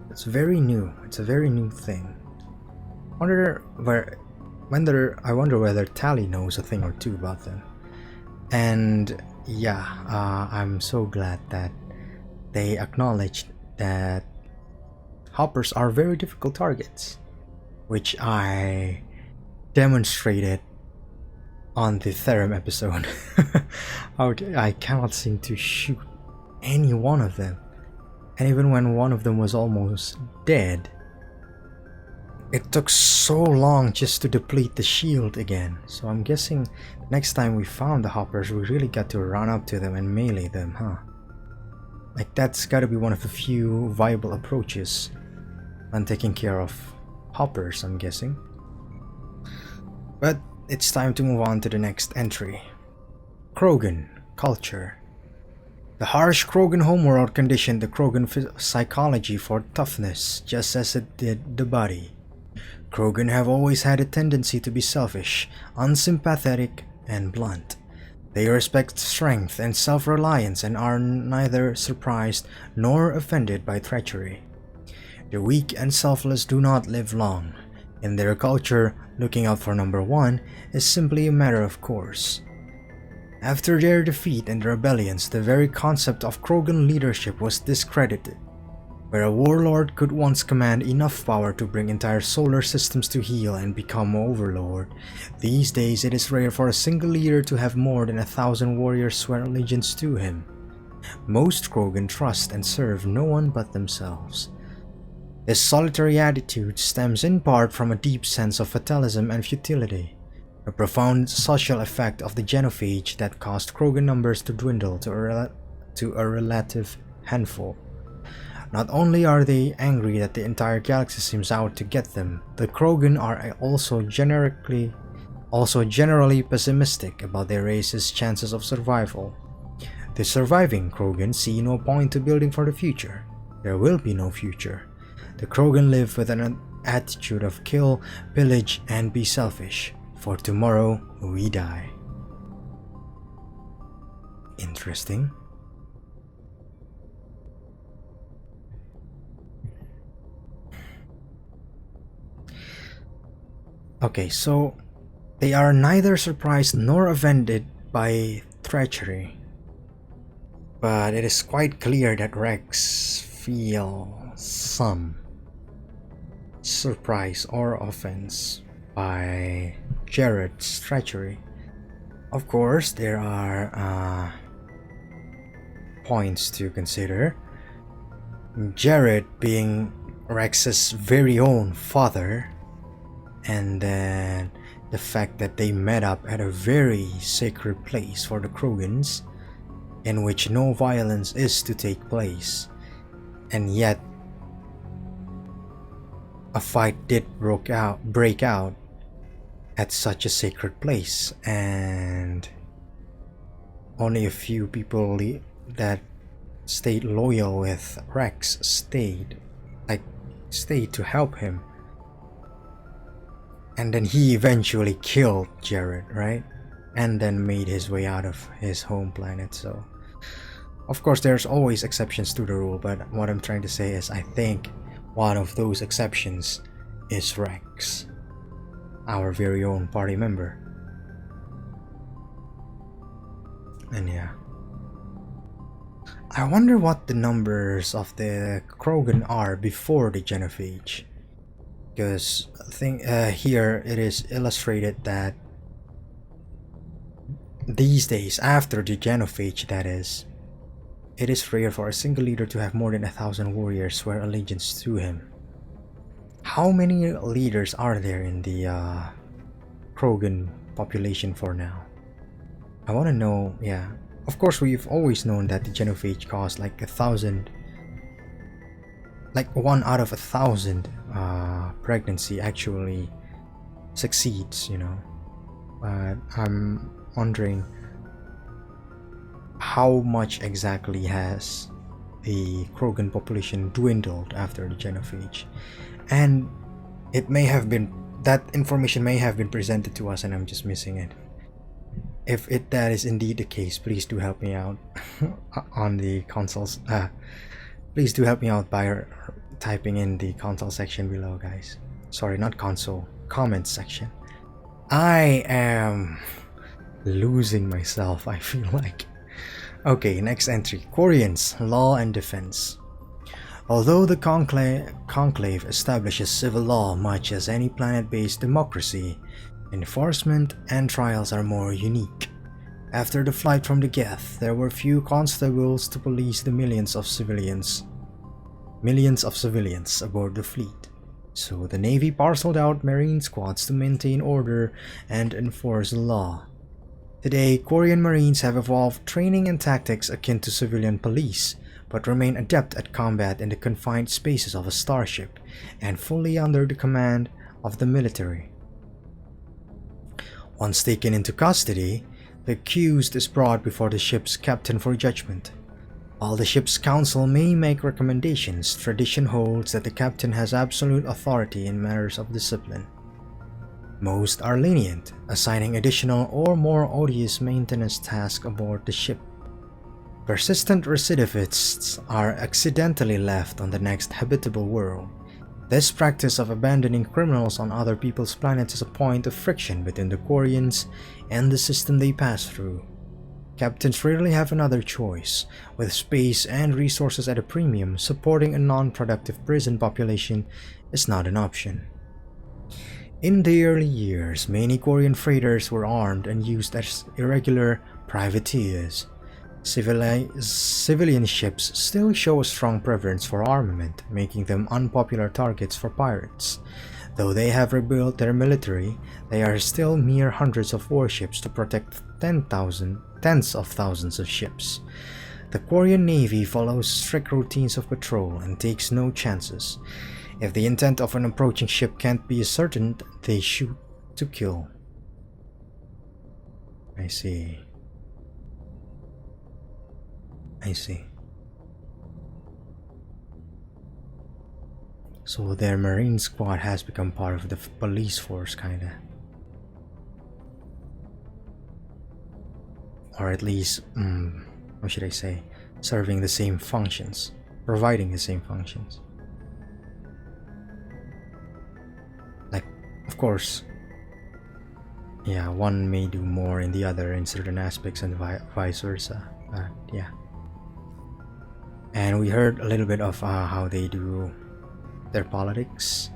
It's very new. It's a very new thing. I wonder whether Tally knows a thing or two about them. And yeah, I'm so glad that they acknowledged that Hoppers are very difficult targets, which I demonstrated on the Therum episode. I cannot seem to shoot any one of them. And even when one of them was almost dead, it took so long just to deplete the shield again. So I'm guessing next time we found the hoppers, we really got to run up to them and melee them, huh? Like, that's gotta be one of the few viable approaches on taking care of hoppers, I'm guessing. But it's time to move on to the next entry. Krogan culture. The harsh Krogan homeworld conditioned the Krogan psychology for toughness, just as it did the body. Krogan have always had a tendency to be selfish, unsympathetic, and blunt. They respect strength and self-reliance and are neither surprised nor offended by treachery. The weak and selfless do not live long. In their culture, looking out for number one is simply a matter of course. After their defeat and rebellions, the very concept of Krogan leadership was discredited. Where a warlord could once command enough power to bring entire solar systems to heel and become overlord, these days it is rare for a single leader to have more than 1,000 warriors swear allegiance to him. Most Krogan trust and serve no one but themselves. This solitary attitude stems in part from a deep sense of fatalism and futility, a profound social effect of the genophage that caused Krogan numbers to dwindle to a relative handful. Not only are they angry that the entire galaxy seems out to get them, the Krogan are also generally pessimistic about their race's chances of survival. The surviving Krogan see no point to building for the future. There will be no future. The Krogan live with an attitude of kill, pillage, and be selfish. For tomorrow we die. Interesting. Okay, so they are neither surprised nor offended by treachery. But it is quite clear that Rex feels some surprise or offense by Jared's treachery. Of course, there are points to consider. Jared being Rex's very own father, and then the fact that they met up at a very sacred place for the Krogans, in which no violence is to take place, and yet a fight did break out at such a sacred place, and only a few people that stayed loyal with Rex stayed to help him. And then he eventually killed Jared, right? And then made his way out of his home planet. So, of course, there's always exceptions to the rule, but what I'm trying to say is I think one of those exceptions is Rex, our very own party member. And yeah, I wonder what the numbers of the Krogan are before the genophage. Because here it is illustrated that these days, after the genophage that is, it is rare for a single leader to have more than 1,000 warriors swear allegiance to him. How many leaders are there in the Krogan population for now? I want to know. Yeah, of course we've always known that the genophage caused like 1,000, like 1 out of 1,000 pregnancy actually succeeds, you know. But I'm wondering how much exactly has the Krogan population dwindled after the genophage. And it may have been, that information may have been presented to us and I'm just missing it. If that is indeed the case, please do help me out on the consoles. Please do help me out by typing in the console section below, guys. Sorry, not console, comment section. I am losing myself, I feel like. Okay, next entry. Quarians, Law and Defense. Although the Conclave establishes civil law much as any planet-based democracy, Enforcement and trials are more unique. After the flight from the Geth, there were few constables to police the millions of civilians aboard the fleet. So the Navy parceled out Marine squads to maintain order and enforce the law. Today, Korean Marines have evolved training and tactics akin to civilian police, but remain adept at combat in the confined spaces of a starship and fully under the command of the military. Once taken into custody, the accused is brought before the ship's captain for judgment. While the ship's council may make recommendations, tradition holds that the captain has absolute authority in matters of discipline. Most are lenient, assigning additional or more odious maintenance tasks aboard the ship. Persistent recidivists are accidentally left on the next habitable world. This practice of abandoning criminals on other people's planets is a point of friction between the Koreans and the system they pass through. Captains rarely have another choice. With space and resources at a premium, supporting a non-productive prison population is not an option. In the early years, many Korean freighters were armed and used as irregular privateers. Civilian ships still show a strong preference for armament, making them unpopular targets for pirates. Though they have rebuilt their military, they are still mere hundreds of warships to protect tens of thousands of ships. The Korean Navy follows strict routines of patrol and takes no chances. If the intent of an approaching ship can't be ascertained, they shoot to kill. I see. So their Marine squad has become part of the police force, kinda. Or at least, how should I say, serving the same functions, providing the same functions. Like, of course, yeah, one may do more in the other in certain aspects and vice versa, yeah. And we heard a little bit of how they do their politics,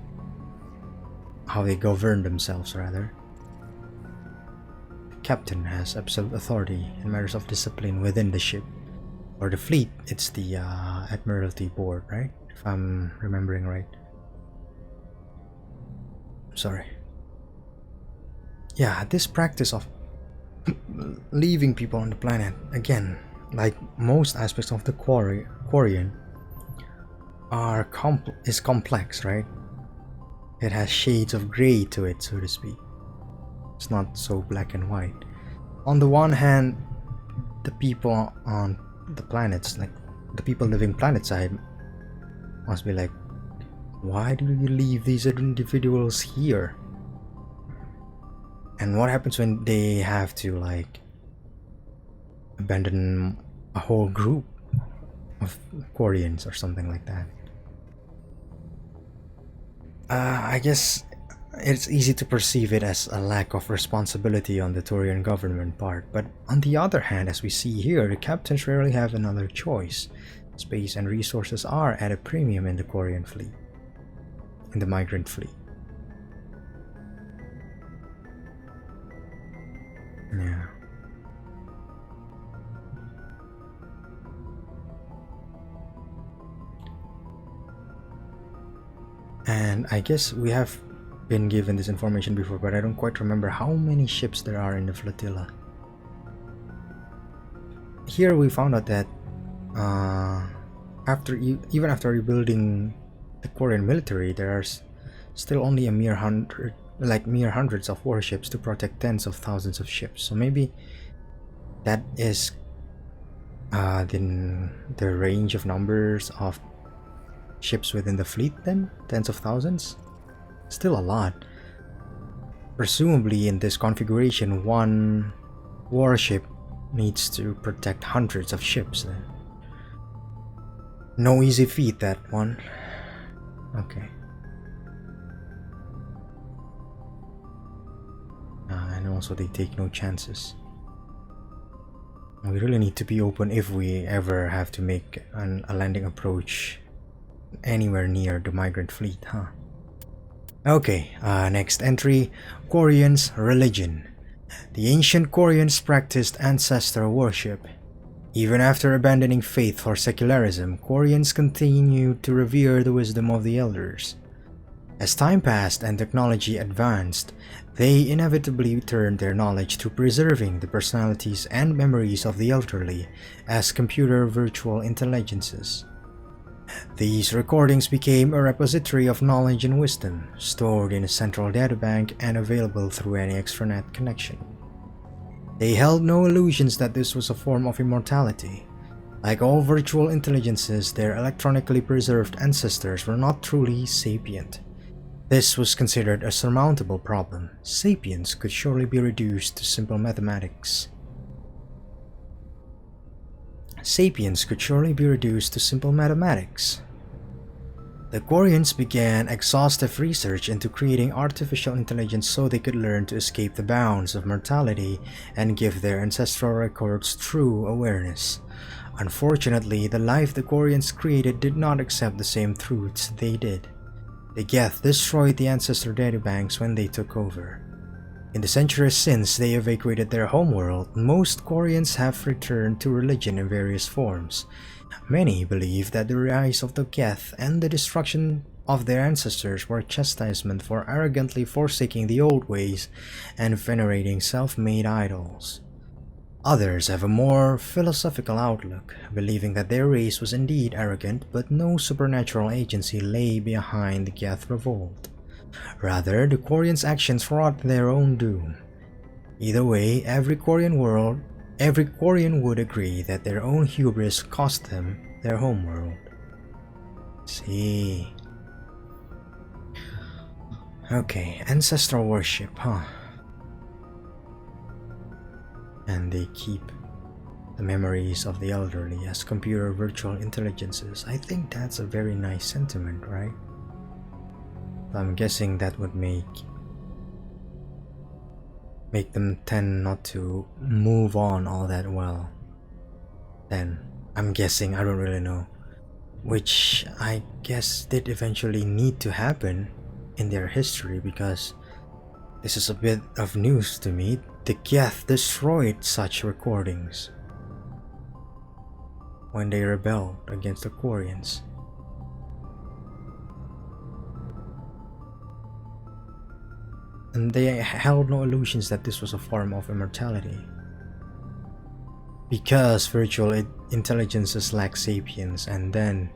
how they govern themselves rather. The captain has absolute authority in matters of discipline within the ship. Or the fleet, it's the Admiralty Board, right? If I'm remembering right. Sorry. Yeah, this practice of leaving people on the planet, again, like most aspects of the Korean, is complex, right? It has shades of gray to it, so to speak. It's not so black and white. On the one hand, the people on the planets, like the people living planetside, must be like, why do you leave these individuals here? And what happens when they have to like abandon a whole group of Koreans or something like that? I guess it's easy to perceive it as a lack of responsibility on the Turian government part, but on the other hand, as we see here, the captains rarely have another choice. Space and resources are at a premium in the Korean fleet, in the migrant fleet. Yeah. And I guess we have been given this information before, but I don't quite remember how many ships there are in the flotilla. Here we found out that even after rebuilding the Korean military, there are still only a mere hundreds of warships to protect tens of thousands of ships. So maybe that is the range of numbers of ships within the fleet then? Tens of thousands? Still a lot. Presumably in this configuration, one warship needs to protect hundreds of ships then. No easy feat, that one. Okay. And also they take no chances. We really need to be open if we ever have to make a landing approach anywhere near the migrant fleet, huh? Okay, next entry, Koreans' religion. The ancient Koreans practiced ancestor worship. Even after abandoning faith for secularism, Koreans continued to revere the wisdom of the elders. As time passed and technology advanced, they inevitably turned their knowledge to preserving the personalities and memories of the elderly as computer virtual intelligences. These recordings became a repository of knowledge and wisdom, stored in a central databank and available through any extranet connection. They held no illusions that this was a form of immortality. Like all virtual intelligences, their electronically preserved ancestors were not truly sapient. This was considered a surmountable problem. Sapience could surely be reduced to simple mathematics. Sapiens could surely be reduced to simple mathematics. The Koreans began exhaustive research into creating artificial intelligence so they could learn to escape the bounds of mortality and give their ancestral records true awareness. Unfortunately, the life the Koreans created did not accept the same truths they did. The Geth destroyed the ancestor databanks when they took over. In the centuries since they evacuated their homeworld, most Koreans have returned to religion in various forms. Many believe that the rise of the Geth and the destruction of their ancestors were chastisement for arrogantly forsaking the old ways and venerating self-made idols. Others have a more philosophical outlook, believing that their race was indeed arrogant but no supernatural agency lay behind the Geth revolt. Rather, the Koreans' actions wrought their own doom. Either way, every Korean would agree that their own hubris cost them their homeworld. See. Okay, ancestral worship, huh? And they keep the memories of the elderly as computer virtual intelligences. I think that's a very nice sentiment, right? I'm guessing that would make them tend not to move on all that well. Then, I'm guessing, I don't really know, which I guess did eventually need to happen in their history, because this is a bit of news to me. The Geth destroyed such recordings when they rebelled against the Koreans. And they held no illusions that this was a form of immortality. Because virtual intelligences lack sapience, and then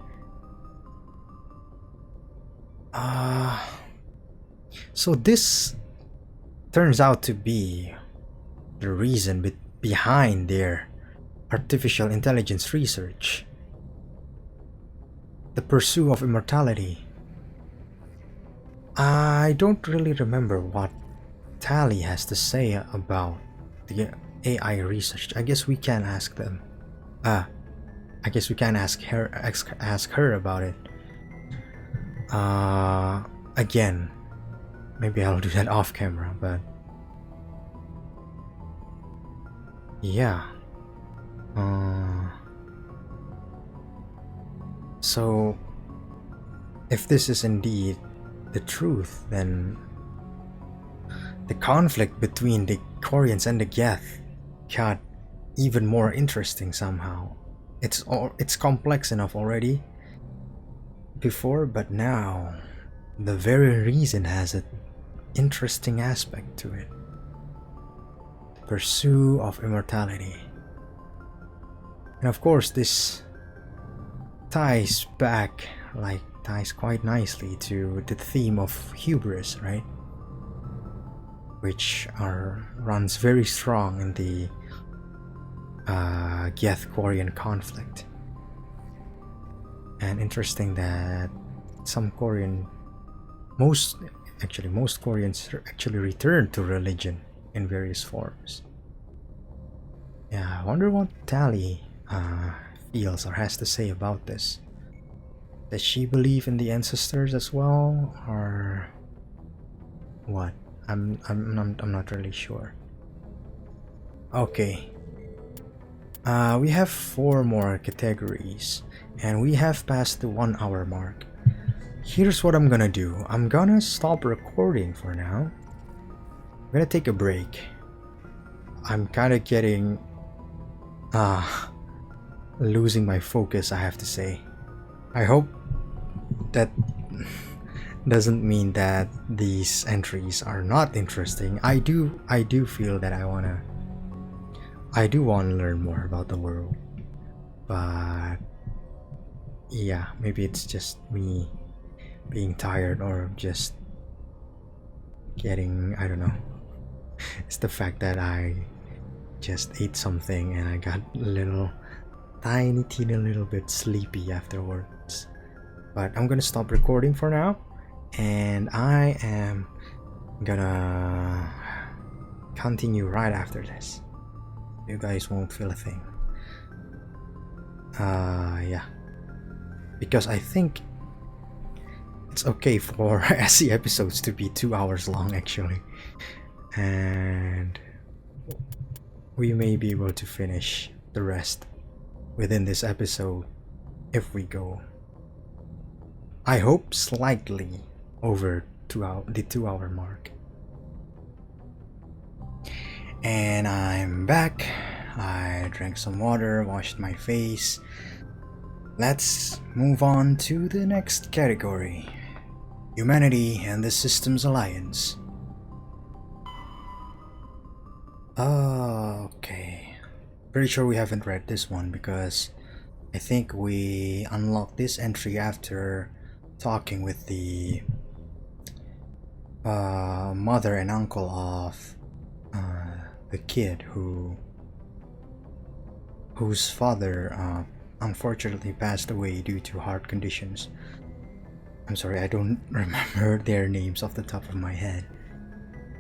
so this turns out to be the reason behind their artificial intelligence research. The pursuit of immortality. I don't really remember what Tally has to say about the AI research. I guess we can ask them. I guess we can ask her about it. Again, maybe I'll do that off camera, but yeah. So if this is indeed the truth, then the conflict between the Koreans and the Geth got even more interesting somehow. It's complex enough already before, but now the very reason has an interesting aspect to it. The pursuit of immortality. And of course this ties quite nicely to the theme of hubris, right? Which runs very strong in the Geth-Korean conflict. And interesting that most Koreans actually return to religion in various forms. Yeah, I wonder what Tally feels or has to say about this. Does she believe in the ancestors as well, or what? I'm not really sure. Okay. We have 4 more categories, and we have passed the 1 hour mark. Here's what I'm gonna do. I'm gonna stop recording for now. I'm gonna take a break. I'm kind of getting losing my focus, I have to say. I hope that doesn't mean that these entries are not interesting. I do feel that I do want to learn more about the world. But yeah, maybe it's just me being tired or just getting, I don't know. It's the fact that I just ate something and I got a little teeny little bit sleepy afterwards. But I'm gonna stop recording for now, and I am gonna continue right after this. You guys won't feel a thing. Yeah, because I think it's okay for SC episodes to be 2 hours long actually, and we may be able to finish the rest within this episode if we go, I hope, slightly over the 2 hour mark. And I'm back. I drank some water, washed my face. Let's move on to the next category: Humanity and the Systems Alliance. Okay. Pretty sure we haven't read this one because I think we unlocked this entry after talking with the mother and uncle of the kid whose father unfortunately passed away due to heart conditions. I'm sorry, I don't remember their names off the top of my head.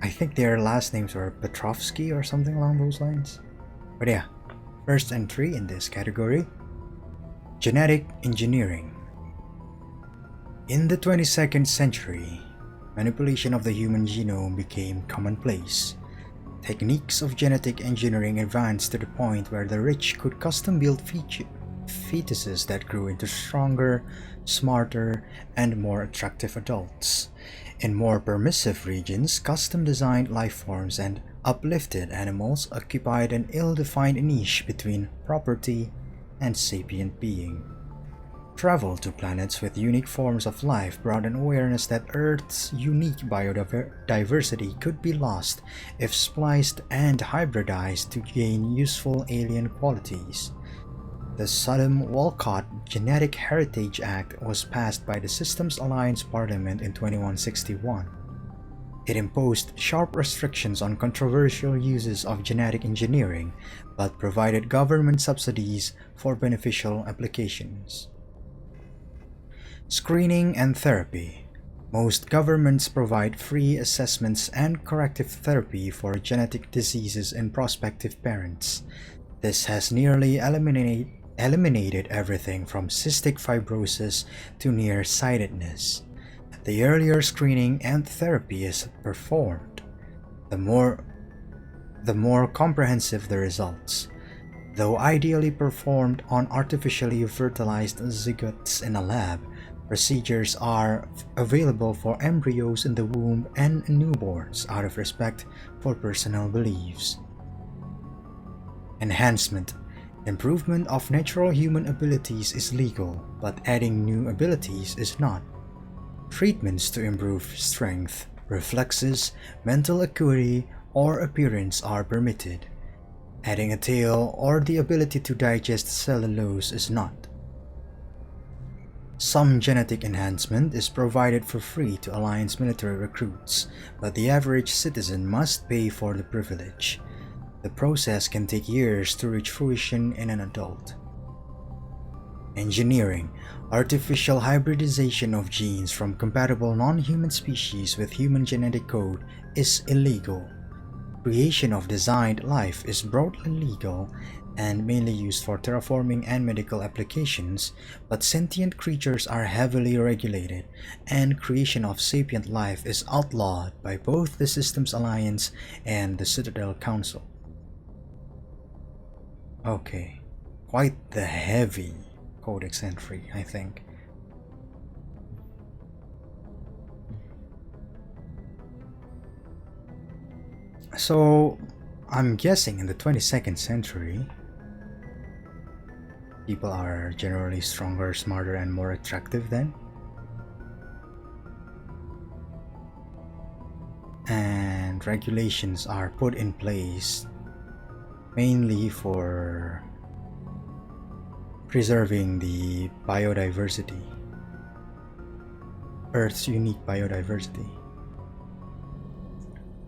I think their last names were Petrovsky or something along those lines. But yeah, first entry in this category: Genetic Engineering. In the 22nd century, manipulation of the human genome became commonplace. Techniques of genetic engineering advanced to the point where the rich could custom-build fetuses that grew into stronger, smarter, and more attractive adults. In more permissive regions, custom-designed life forms and uplifted animals occupied an ill-defined niche between property and sapient being. Travel to planets with unique forms of life brought an awareness that Earth's unique biodiversity could be lost if spliced and hybridized to gain useful alien qualities. The Sodom-Walcott Genetic Heritage Act was passed by the Systems Alliance Parliament in 2161. It imposed sharp restrictions on controversial uses of genetic engineering, but provided government subsidies for beneficial applications. Screening and therapy. Most governments provide free assessments and corrective therapy for genetic diseases in prospective parents. This has nearly eliminated everything from cystic fibrosis to nearsightedness. The earlier screening and therapy is performed, the more comprehensive the results. Though ideally performed on artificially fertilized zygotes in a lab, procedures are available for embryos in the womb and newborns out of respect for personal beliefs. Enhancement. Improvement of natural human abilities is legal, but adding new abilities is not. Treatments to improve strength, reflexes, mental acuity, or appearance are permitted. Adding a tail or the ability to digest cellulose is not. Some genetic enhancement is provided for free to Alliance military recruits, but the average citizen must pay for the privilege. The process can take years to reach fruition in an adult. Engineering. Artificial hybridization of genes from compatible non-human species with human genetic code is illegal. Creation of designed life is broadly legal and mainly used for terraforming and medical applications, but sentient creatures are heavily regulated, and creation of sapient life is outlawed by both the Systems Alliance and the Citadel Council. Okay, quite the heavy codex entry, I think. So I'm guessing in the 22nd century, people are generally stronger, smarter, and more attractive then. And regulations are put in place mainly for preserving the biodiversity, Earth's unique biodiversity,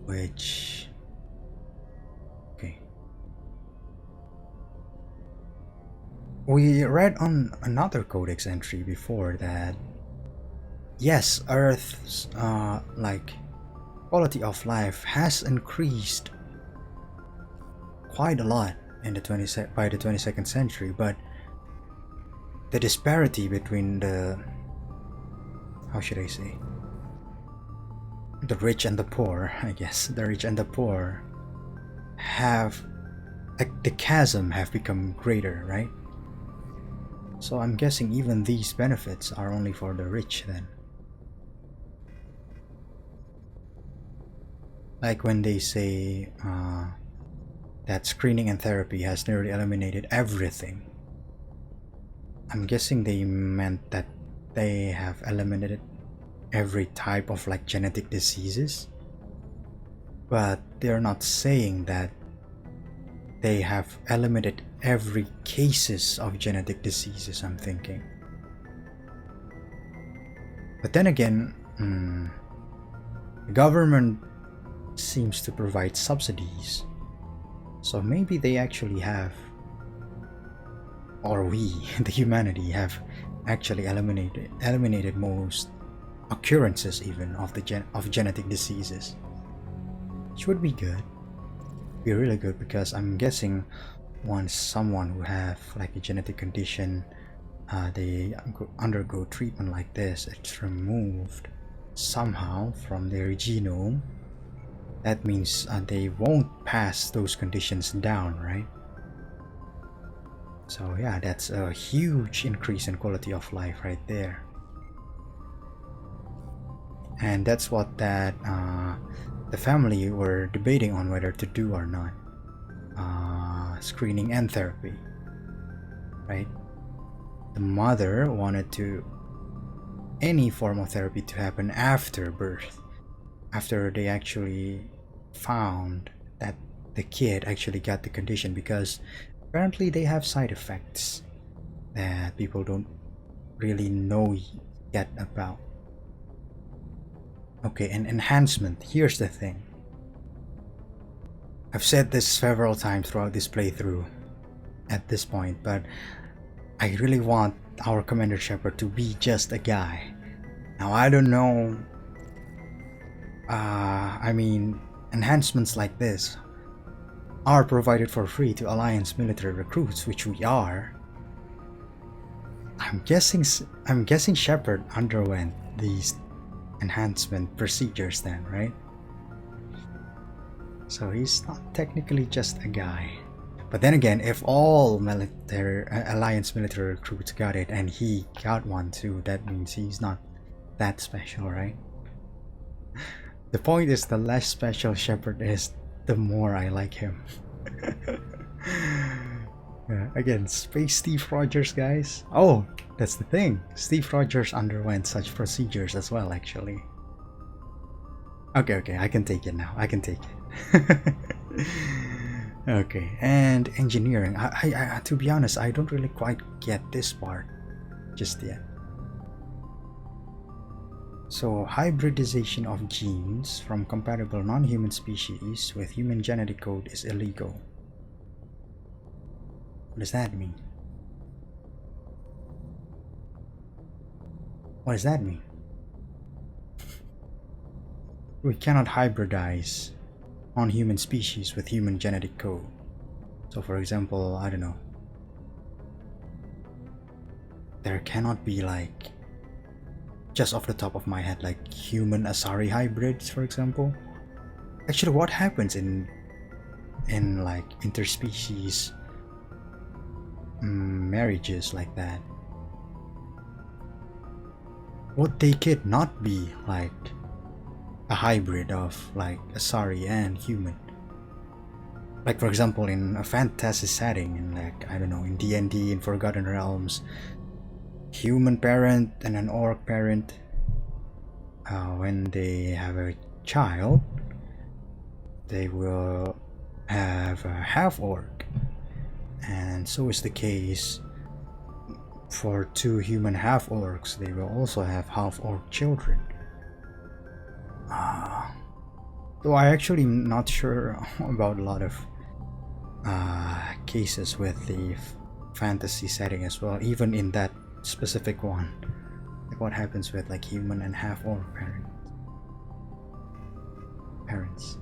which, okay. We read on another codex entry before that, yes, Earth's quality of life has increased quite a lot in the by the 22nd century, but the disparity between the, how should I say, the rich and the poor, I guess, the rich and the poor have, the chasm have become greater, right? So I'm guessing even these benefits are only for the rich then. Like when they say that screening and therapy has nearly eliminated everything, I'm guessing they meant that they have eliminated every type of like genetic diseases, but they're not saying that they have eliminated every cases of genetic diseases, I'm thinking. But then again, the government seems to provide subsidies, so maybe they actually have, or we, the humanity, have actually eliminated most occurrences even of the of genetic diseases, which would be good, be really good, because I'm guessing once someone who have like a genetic condition, they undergo treatment like this, it's removed somehow from their genome, that means they won't pass those conditions down, right? So yeah, that's a huge increase in quality of life right there. And that's what that the family were debating on whether to do or not. Screening and therapy, right? The mother wanted to any form of therapy to happen after birth, after they actually found that the kid actually got the condition, because apparently they have side effects that people don't really know yet about. Okay, and enhancement, here's the thing. I've said this several times throughout this playthrough at this point, but I really want our Commander Shepard to be just a guy. Now I don't know, I mean, enhancements like this are provided for free to Alliance military recruits, which we are. I'm guessing Shepard underwent these enhancement procedures then, right? So he's not technically just a guy. But then again, if all Alliance military recruits got it and he got one too, that means he's not that special, right? The point is, the less special Shepard is, the more I like him. Yeah, again, Space Steve Rogers, guys. Oh, that's the thing. Steve Rogers underwent such procedures as well, actually. Okay, I can take it now. I can take it. Okay, and engineering. I to be honest, I don't really quite get this part just yet. So, hybridization of genes from compatible non-human species with human genetic code is illegal. What does that mean? What does that mean? We cannot hybridize non-human species with human genetic code. So for example, I don't know, there cannot be, like, just off the top of my head, like human Asari hybrids, for example. Actually, what happens in like interspecies marriages like that? Would they kid not be like a hybrid of like Asari and human? Like for example, in a fantasy setting, in like, I don't know, in D&D, in Forgotten Realms, human parent and an orc parent, when they have a child, they will have a half orc, and so is the case for two human half orcs. They will also have half orc children. Though I actually am not sure about a lot of cases with the fantasy setting as well, even in that specific one, like what happens with like human and half orc parents,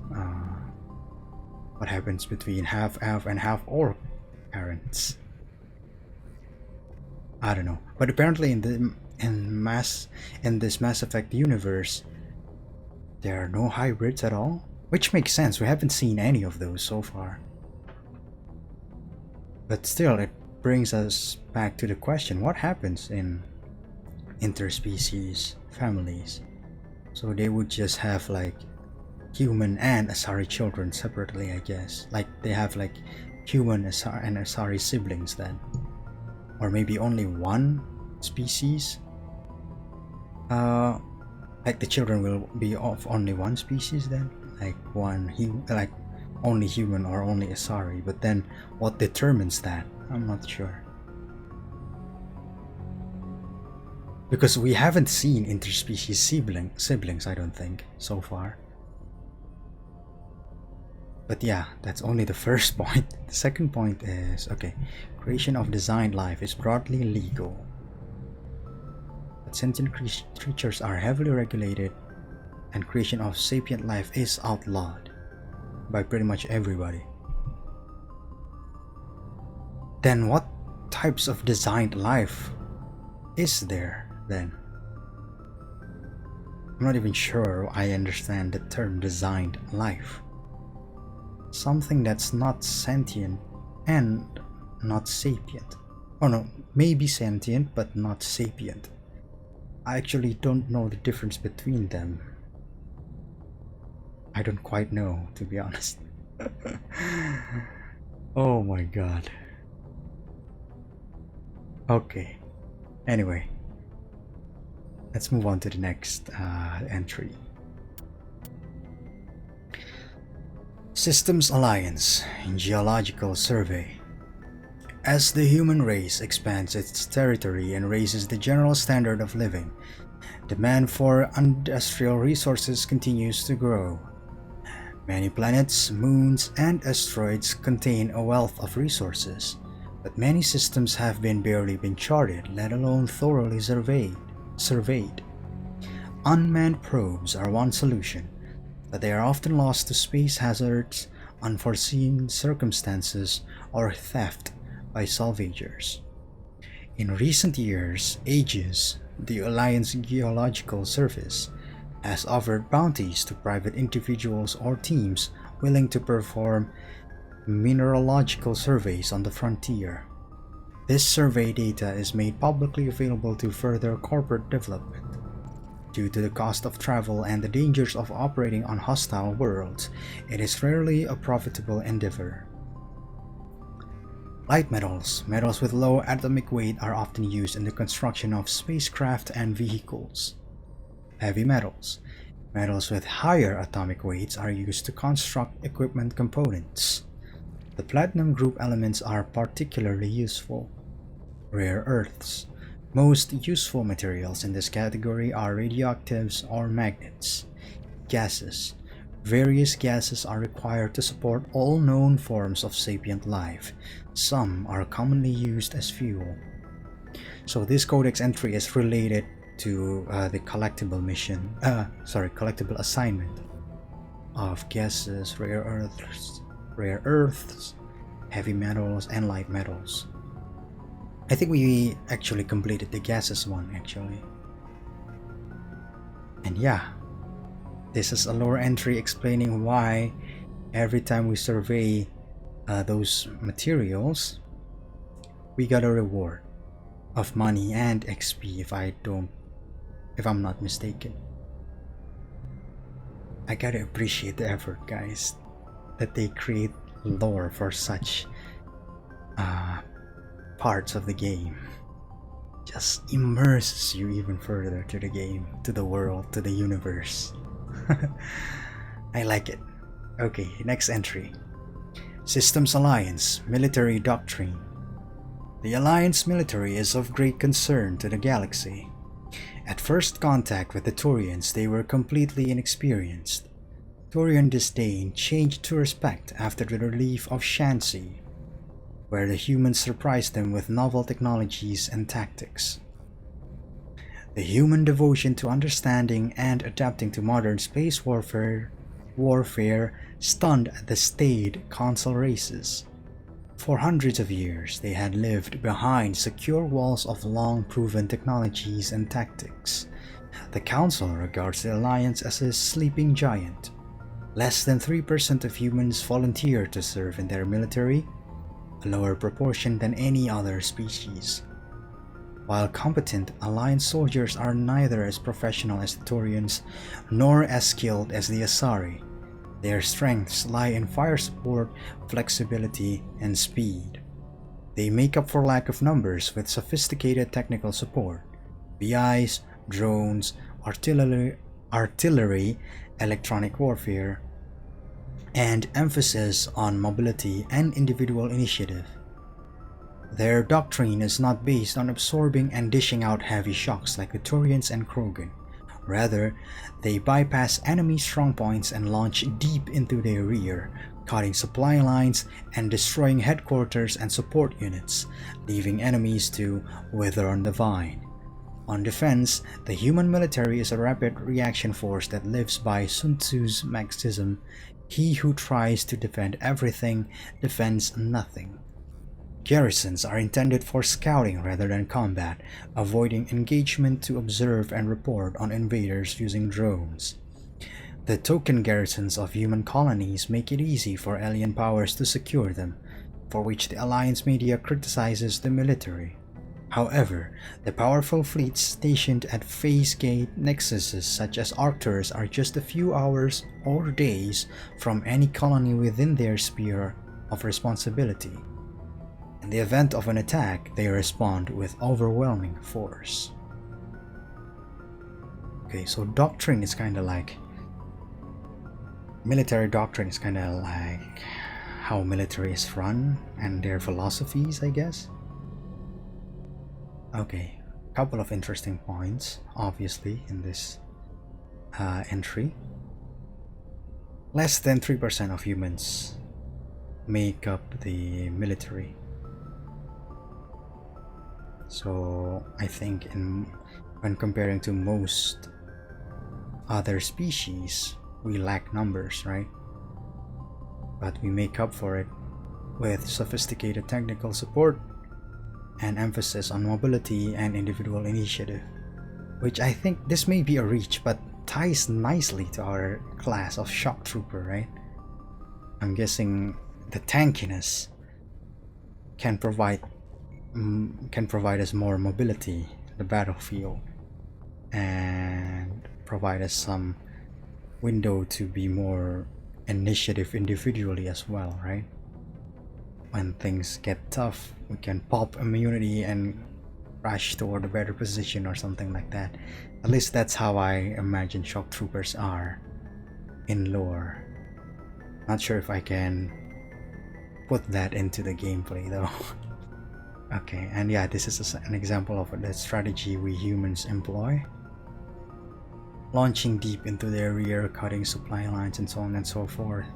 what happens between half elf and half orc parents. I don't know, but apparently in this Mass Effect universe, there are no hybrids at all, which makes sense. We haven't seen any of those so far. But still, it brings us back to the question, what happens in interspecies families? So they would just have like human and Asari children separately, I guess. Like they have like human and Asari siblings then. Or maybe only one species. Like the children will be of only one species then? Like like only human or only Asari, but then what determines that? I'm not sure. Because we haven't seen interspecies siblings, I don't think, so far. But yeah, that's only the first point. The second point is, okay, creation of designed life is broadly legal. But sentient creatures are heavily regulated, and creation of sapient life is outlawed by pretty much everybody. Then what types of designed life is there then? I'm not even sure I understand the term designed life. Something that's not sentient and not sapient. Oh no, maybe sentient but not sapient. I actually don't know the difference between them. I don't quite know, to be honest. Oh my god. Okay. Anyway, let's move on to the next entry. Systems Alliance Geological Survey. As the human race expands its territory and raises the general standard of living, demand for industrial resources continues to grow. Many planets, moons, and asteroids contain a wealth of resources, but many systems have barely been charted, let alone thoroughly surveyed. Unmanned probes are one solution, but they are often lost to space hazards, unforeseen circumstances, or theft by salvagers. In recent years, Aegis, the Alliance Geological Service, has offered bounties to private individuals or teams willing to perform mineralogical surveys on the frontier. This survey data is made publicly available to further corporate development. Due to the cost of travel and the dangers of operating on hostile worlds, it is rarely a profitable endeavor. Light metals, metals with low atomic weight, are often used in the construction of spacecraft and vehicles. Heavy metals, metals with higher atomic weights, are used to construct equipment components. The platinum group elements are particularly useful. Rare earths. Most useful materials in this category are radioactives or magnets. Gases. Various gases are required to support all known forms of sapient life. Some are commonly used as fuel. So this codex entry is related to the collectible collectible assignment of gases, rare earths, heavy metals, and light metals. I think we actually completed the gases one actually. And yeah, this is a lore entry explaining why every time we survey those materials, we got a reward of money and XP if I'm not mistaken. I gotta appreciate the effort, guys, that they create lore for such parts of the game. Just immerses you even further to the game, to the world, to the universe. I like it. Okay, next entry. Systems Alliance Military Doctrine. The Alliance military is of great concern to the galaxy. At first contact with the Turians, they were completely inexperienced. Turian disdain changed to respect after the relief of Shanxi, where the humans surprised them with novel technologies and tactics. The human devotion to understanding and adapting to modern space warfare stunned the staid console races. For hundreds of years, they had lived behind secure walls of long-proven technologies and tactics. The Council regards the Alliance as a sleeping giant. Less than 3% of humans volunteer to serve in their military, a lower proportion than any other species. While competent, Alliance soldiers are neither as professional as the Turians, nor as skilled as the Asari. Their strengths lie in fire support, flexibility, and speed. They make up for lack of numbers with sophisticated technical support, BIs, drones, artillery, electronic warfare, and emphasis on mobility and individual initiative. Their doctrine is not based on absorbing and dishing out heavy shocks like the Turians and Krogan. Rather, they bypass enemy strongpoints and launch deep into their rear, cutting supply lines and destroying headquarters and support units, leaving enemies to wither on the vine. On defense, the human military is a rapid reaction force that lives by Sun Tzu's maxim, "He who tries to defend everything defends nothing." Garrisons are intended for scouting rather than combat, avoiding engagement to observe and report on invaders using drones. The token garrisons of human colonies make it easy for alien powers to secure them, for which the Alliance media criticizes the military. However, the powerful fleets stationed at phase gate nexuses such as Arcturus are just a few hours or days from any colony within their sphere of responsibility. In the event of an attack, they respond with overwhelming force. Okay, so doctrine is kind of like... military doctrine is kind of like how military is run and their philosophies, I guess. Okay, a couple of interesting points, obviously, in this entry. Less than 3% of humans make up the military. So I think when comparing to most other species, we lack numbers, right? But we make up for it with sophisticated technical support and emphasis on mobility and individual initiative, which I think this may be a reach, but ties nicely to our class of shock trooper, right? I'm guessing the tankiness can provide us more mobility in the battlefield and provide us some window to be more initiative individually as well, right? When things get tough, we can pop immunity and rush toward a better position or something like that. At least that's how I imagine shock troopers are in lore. Not sure if I can put that into the gameplay though. Okay, and yeah, this is an example of the strategy we humans employ. Launching deep into their rear, cutting supply lines and so on and so forth.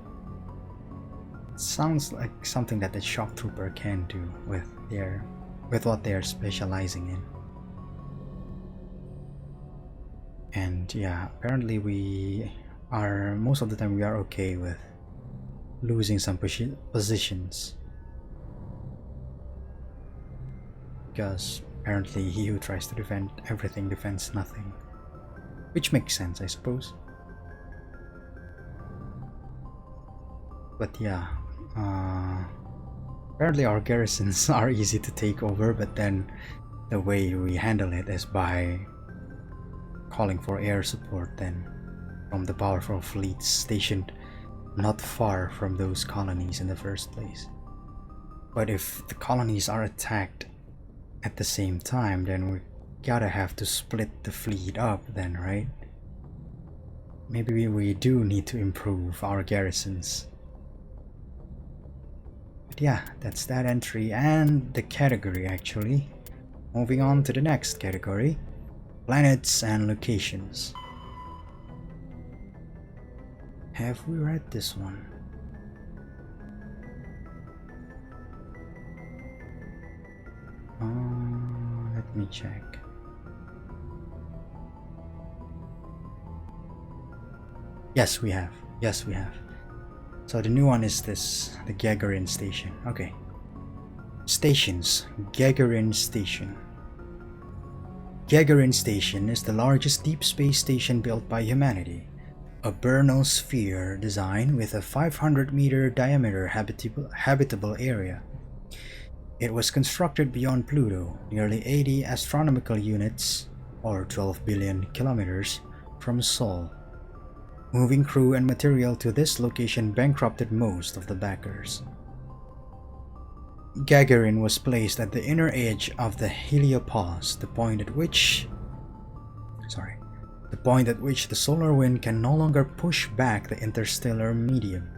Sounds like something that the shock trooper can do with what they're specializing in. And yeah, apparently most of the time we are okay with losing some positions, because apparently he who tries to defend everything defends nothing, which makes sense, I suppose. But yeah, apparently our garrisons are easy to take over, but then the way we handle it is by calling for air support then from the powerful fleets stationed not far from those colonies in the first place. But if the colonies are attacked at the same time, then we gotta have to split the fleet up then, right? Maybe we do need to improve our garrisons. But yeah, that's that entry and the category actually. Moving on to the next category, planets and locations. Have we read this one? Let me check. Yes, we have. Yes, we have. So the new one is this, the Gagarin Station. Okay. Stations. Gagarin Station. Gagarin Station is the largest deep space station built by humanity. A Bernal sphere design with a 500-meter diameter habitable area. It was constructed beyond Pluto, nearly 80 astronomical units, or 12 billion kilometers, from Sol. Moving crew and material to this location bankrupted most of the backers. Gagarin was placed at the inner edge of the heliopause, the point at which the solar wind can no longer push back the interstellar medium.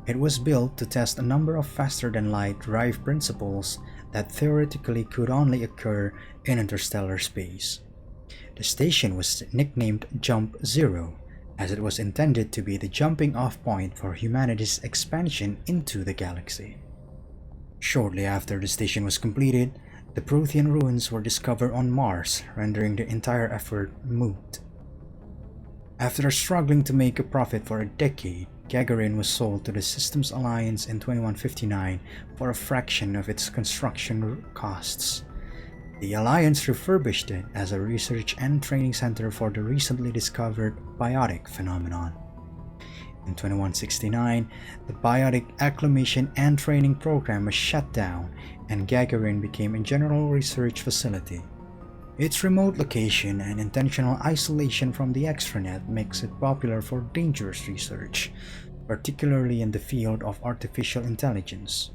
It was built to test a number of faster-than-light drive principles that theoretically could only occur in interstellar space. The station was nicknamed Jump Zero, as it was intended to be the jumping-off point for humanity's expansion into the galaxy. Shortly after the station was completed, the Prothean ruins were discovered on Mars, rendering the entire effort moot. After struggling to make a profit for a decade, Gagarin was sold to the Systems Alliance in 2159 for a fraction of its construction costs. The Alliance refurbished it as a research and training center for the recently discovered biotic phenomenon. In 2169, the biotic acclimation and training program was shut down, and Gagarin became a general research facility. Its remote location and intentional isolation from the extranet makes it popular for dangerous research, particularly in the field of artificial intelligence.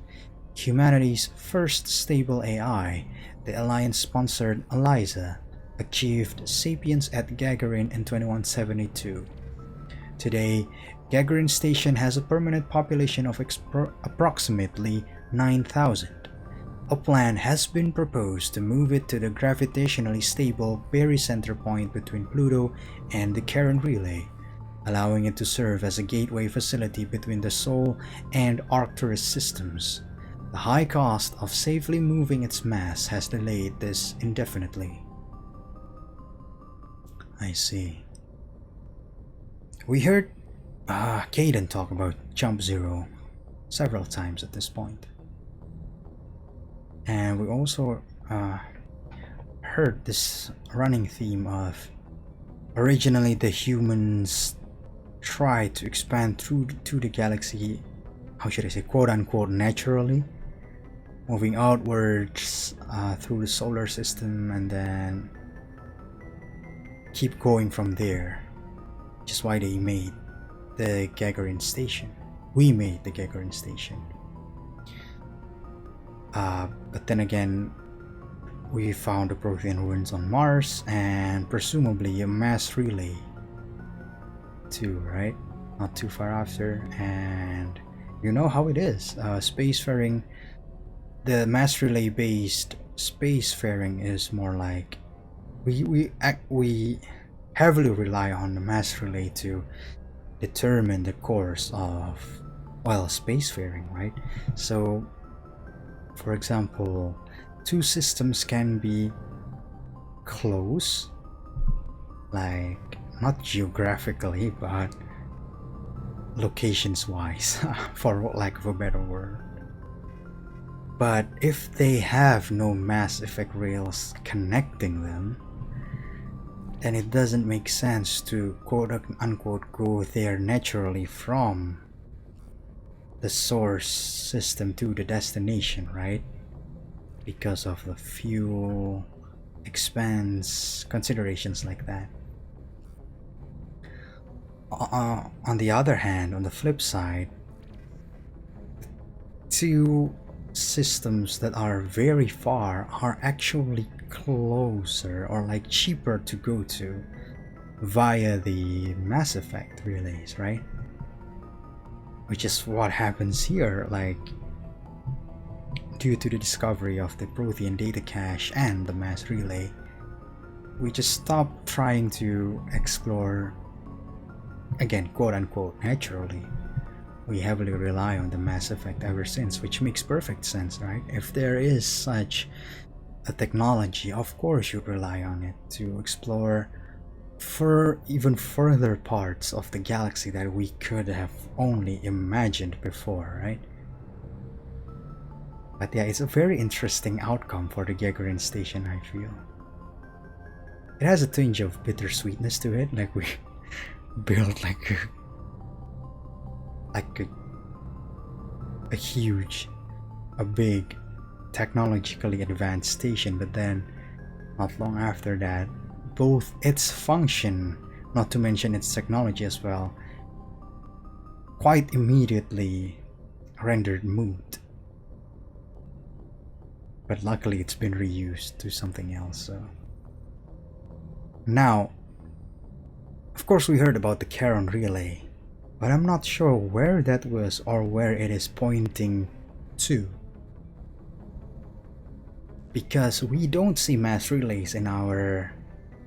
Humanity's first stable AI, the Alliance-sponsored ELIZA, achieved sapience at Gagarin in 2172. Today, Gagarin Station has a permanent population of approximately 9,000. A plan has been proposed to move it to the gravitationally stable barycenter point between Pluto and the Charon Relay, allowing it to serve as a gateway facility between the Sol and Arcturus systems. The high cost of safely moving its mass has delayed this indefinitely. I see. We heard Caden talk about Jump Zero several times at this point. And we also heard this running theme of originally the humans tried to expand to the galaxy, how should I say, quote unquote, naturally, moving outwards through the solar system and then keep going from there. Which is why they made the Gagarin Station. We made the Gagarin Station. But then again, we found the Prothean ruins on Mars and presumably a mass relay too, right? Not too far after, and you know how it is. Spacefaring, the mass relay based spacefaring is more like we heavily rely on the mass relay to determine the course of, well, spacefaring, right? So for example, two systems can be close, like not geographically but locations wise for lack of a better word, but if they have no mass effect rails connecting them, then it doesn't make sense to quote unquote go there naturally from the source system to the destination, right? Because of the fuel expense considerations like that. On the other hand, on the flip side, two systems that are very far are actually closer or like cheaper to go to via the Mass Effect relays, right? Which is what happens here, like due to the discovery of the Prothean data cache and the mass relay, we just stopped trying to explore, again, quote unquote, naturally. We heavily rely on the Mass Effect ever since, which makes perfect sense, right? If there is such a technology, of course you'd rely on it to explore for even further parts of the galaxy that we could have only imagined before, right? But yeah, it's a very interesting outcome for the Gagarin station, I feel. It has a tinge of bittersweetness to it, like we built like a huge, a big, technologically advanced station, but then not long after that, both its function, not to mention its technology as well, quite immediately rendered moot. But luckily it's been reused to something else, so. Now, of course we heard about the Charon relay, but I'm not sure where that was or where it is pointing to. Because we don't see mass relays in our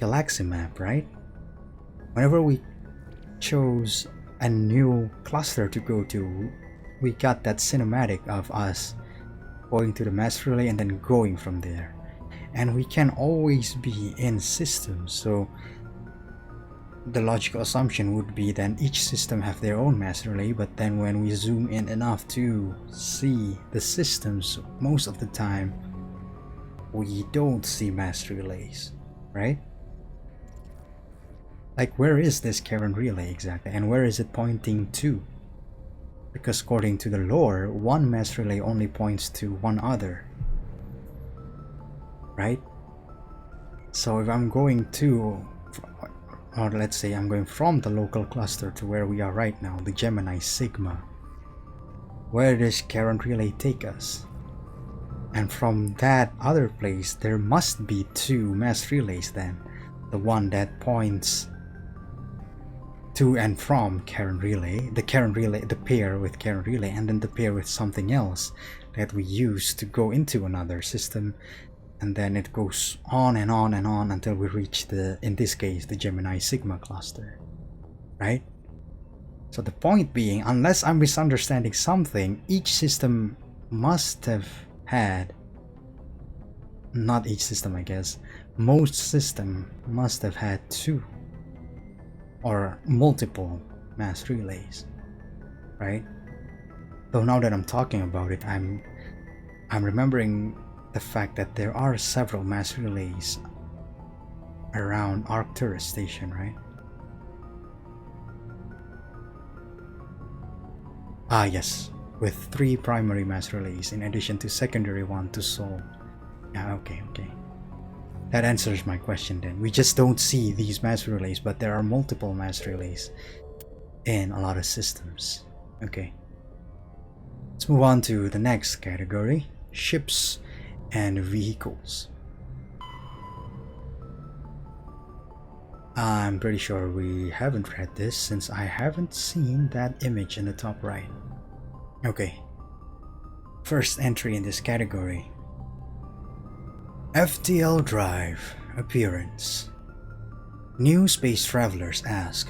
galaxy map, right? Whenever we chose a new cluster to go to, we got that cinematic of us going to the mass relay and then going from there. And we can always be in systems, so the logical assumption would be then each system have their own mass relay, but then when we zoom in enough to see the systems, most of the time we don't see mass relays, right? Like, where is this Charon relay exactly, and where is it pointing to? Because according to the lore, one mass relay only points to one other, right? So if I'm going to, or let's say I'm going from the local cluster to where we are right now, the Gemini Sigma, where does Charon relay take us? And from that other place, there must be two mass relays then. The one that points to and from Charon relay, the pair with Charon relay, and then the pair with something else that we use to go into another system, and then it goes on and on and on until we reach the, in this case, the Gemini Sigma cluster, right? So the point being, unless I'm misunderstanding something, each system must have had, not each system I guess, most system must have had two or multiple mass relays, right? Though now that I'm talking about it, I'm remembering the fact that there are several mass relays around Arcturus station, right? Ah yes, with 3 primary mass relays in addition to secondary one to Sol. Yeah, okay. That answers my question then. We just don't see these mass relays, but there are multiple mass relays in a lot of systems. Okay. Let's move on to the next category, ships and vehicles. I'm pretty sure we haven't read this since I haven't seen that image in the top right. Okay. First entry in this category. FTL Drive appearance. New space travelers ask,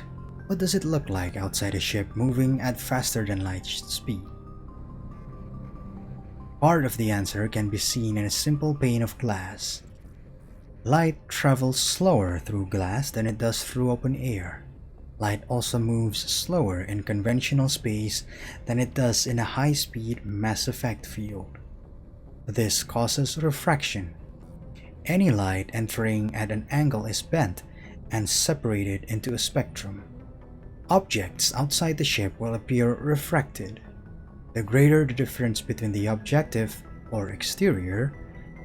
what does it look like outside a ship moving at faster than light speed? Part of the answer can be seen in a simple pane of glass. Light travels slower through glass than it does through open air. Light also moves slower in conventional space than it does in a high-speed Mass Effect field. This causes refraction. Any light entering at an angle is bent and separated into a spectrum. Objects outside the ship will appear refracted. The greater the difference between the objective or exterior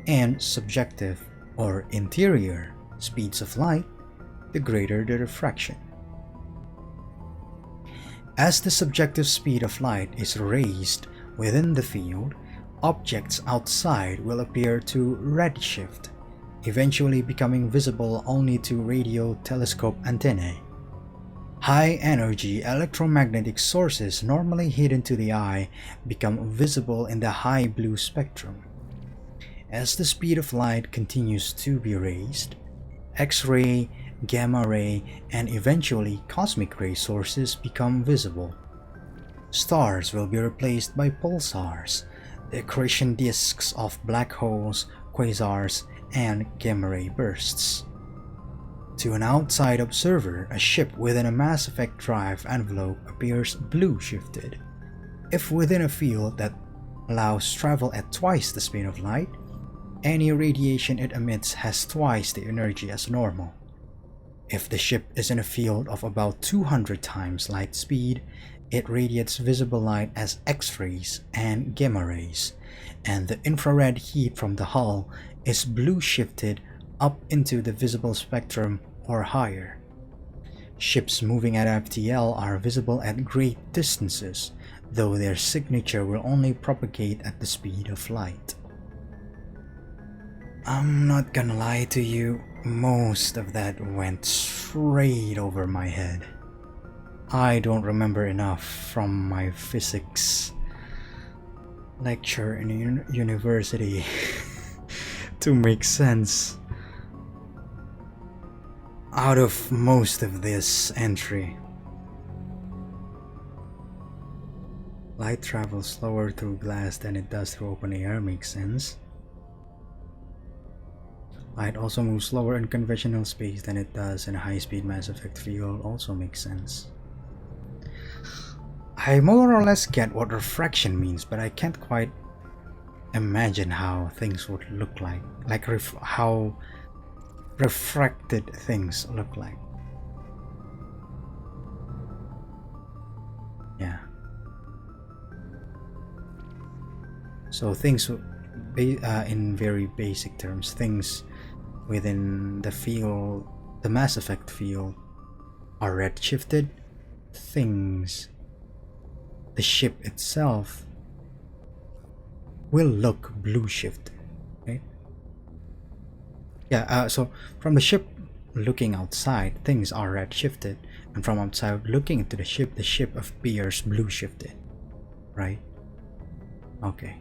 and subjective or interior speeds of light, the greater the refraction. As the subjective speed of light is raised within the field, objects outside will appear to redshift, eventually becoming visible only to radio telescope antennae. High-energy electromagnetic sources normally hidden to the eye become visible in the high blue spectrum. As the speed of light continues to be raised, X-ray, gamma ray, and eventually cosmic ray sources become visible. Stars will be replaced by pulsars, the accretion disks of black holes, quasars, and gamma ray bursts. To an outside observer, a ship within a mass effect drive envelope appears blue shifted. If within a field that allows travel at twice the speed of light, any radiation it emits has twice the energy as normal. If the ship is in a field of about 200 times light speed, it radiates visible light as X-rays and gamma rays, and the infrared heat from the hull is blue shifted up into the visible spectrum or higher. Ships moving at FTL are visible at great distances, though their signature will only propagate at the speed of light. I'm not gonna lie to you, most of that went straight over my head. I don't remember enough from my physics lecture in university to make sense out of most of this entry. Light travels slower through glass than it does through open air makes sense. Light also moves slower in conventional space than it does in a high-speed mass effect field also makes sense. I more or less get what refraction means, but I can't quite imagine how things would look like how refracted things look like. Yeah. So things, in very basic terms, things within the field, the Mass Effect field, are redshifted. Things, the ship itself, will look blue shifted, right? Yeah, so from the ship looking outside, things are red shifted, and from outside looking into the ship appears blue shifted, right? Okay.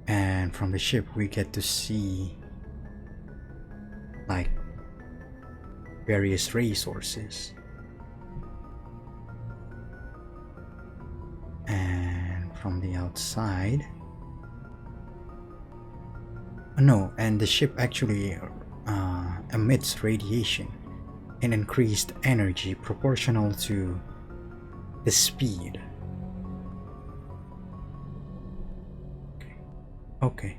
And from the ship we get to see like various ray sources, and from the outside and the ship actually emits radiation in increased energy proportional to the speed. Okay.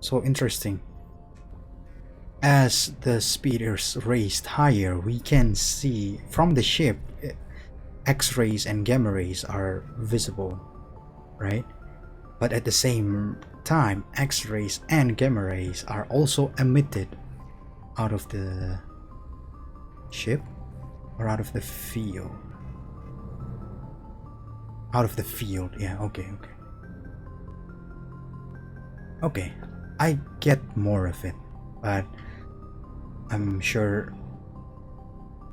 So interesting. As the speed is raised higher, we can see from the ship X-rays and gamma rays are visible, right? But at the same time, X-rays and gamma rays are also emitted out of the ship or out of the field. Out of the field, yeah, okay. Okay, I get more of it, but I'm sure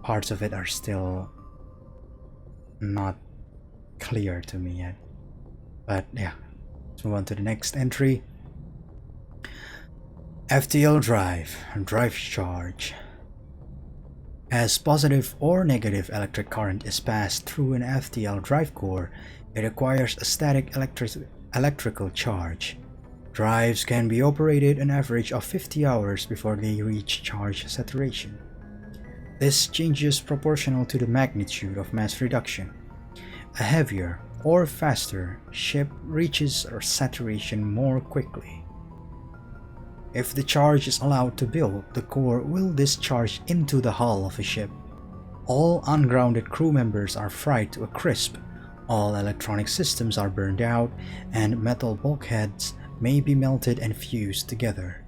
parts of it are still not clear to me yet. But yeah, let's move on to the next entry. FTL drive charge. As positive or negative electric current is passed through an FTL drive core, it acquires a static electrical charge. Drives can be operated an average of 50 hours before they reach charge saturation. This changes proportional to the magnitude of mass reduction. A heavier or faster ship reaches saturation more quickly. If the charge is allowed to build, the core will discharge into the hull of a ship. All ungrounded crew members are fried to a crisp, all electronic systems are burned out, and metal bulkheads may be melted and fused together.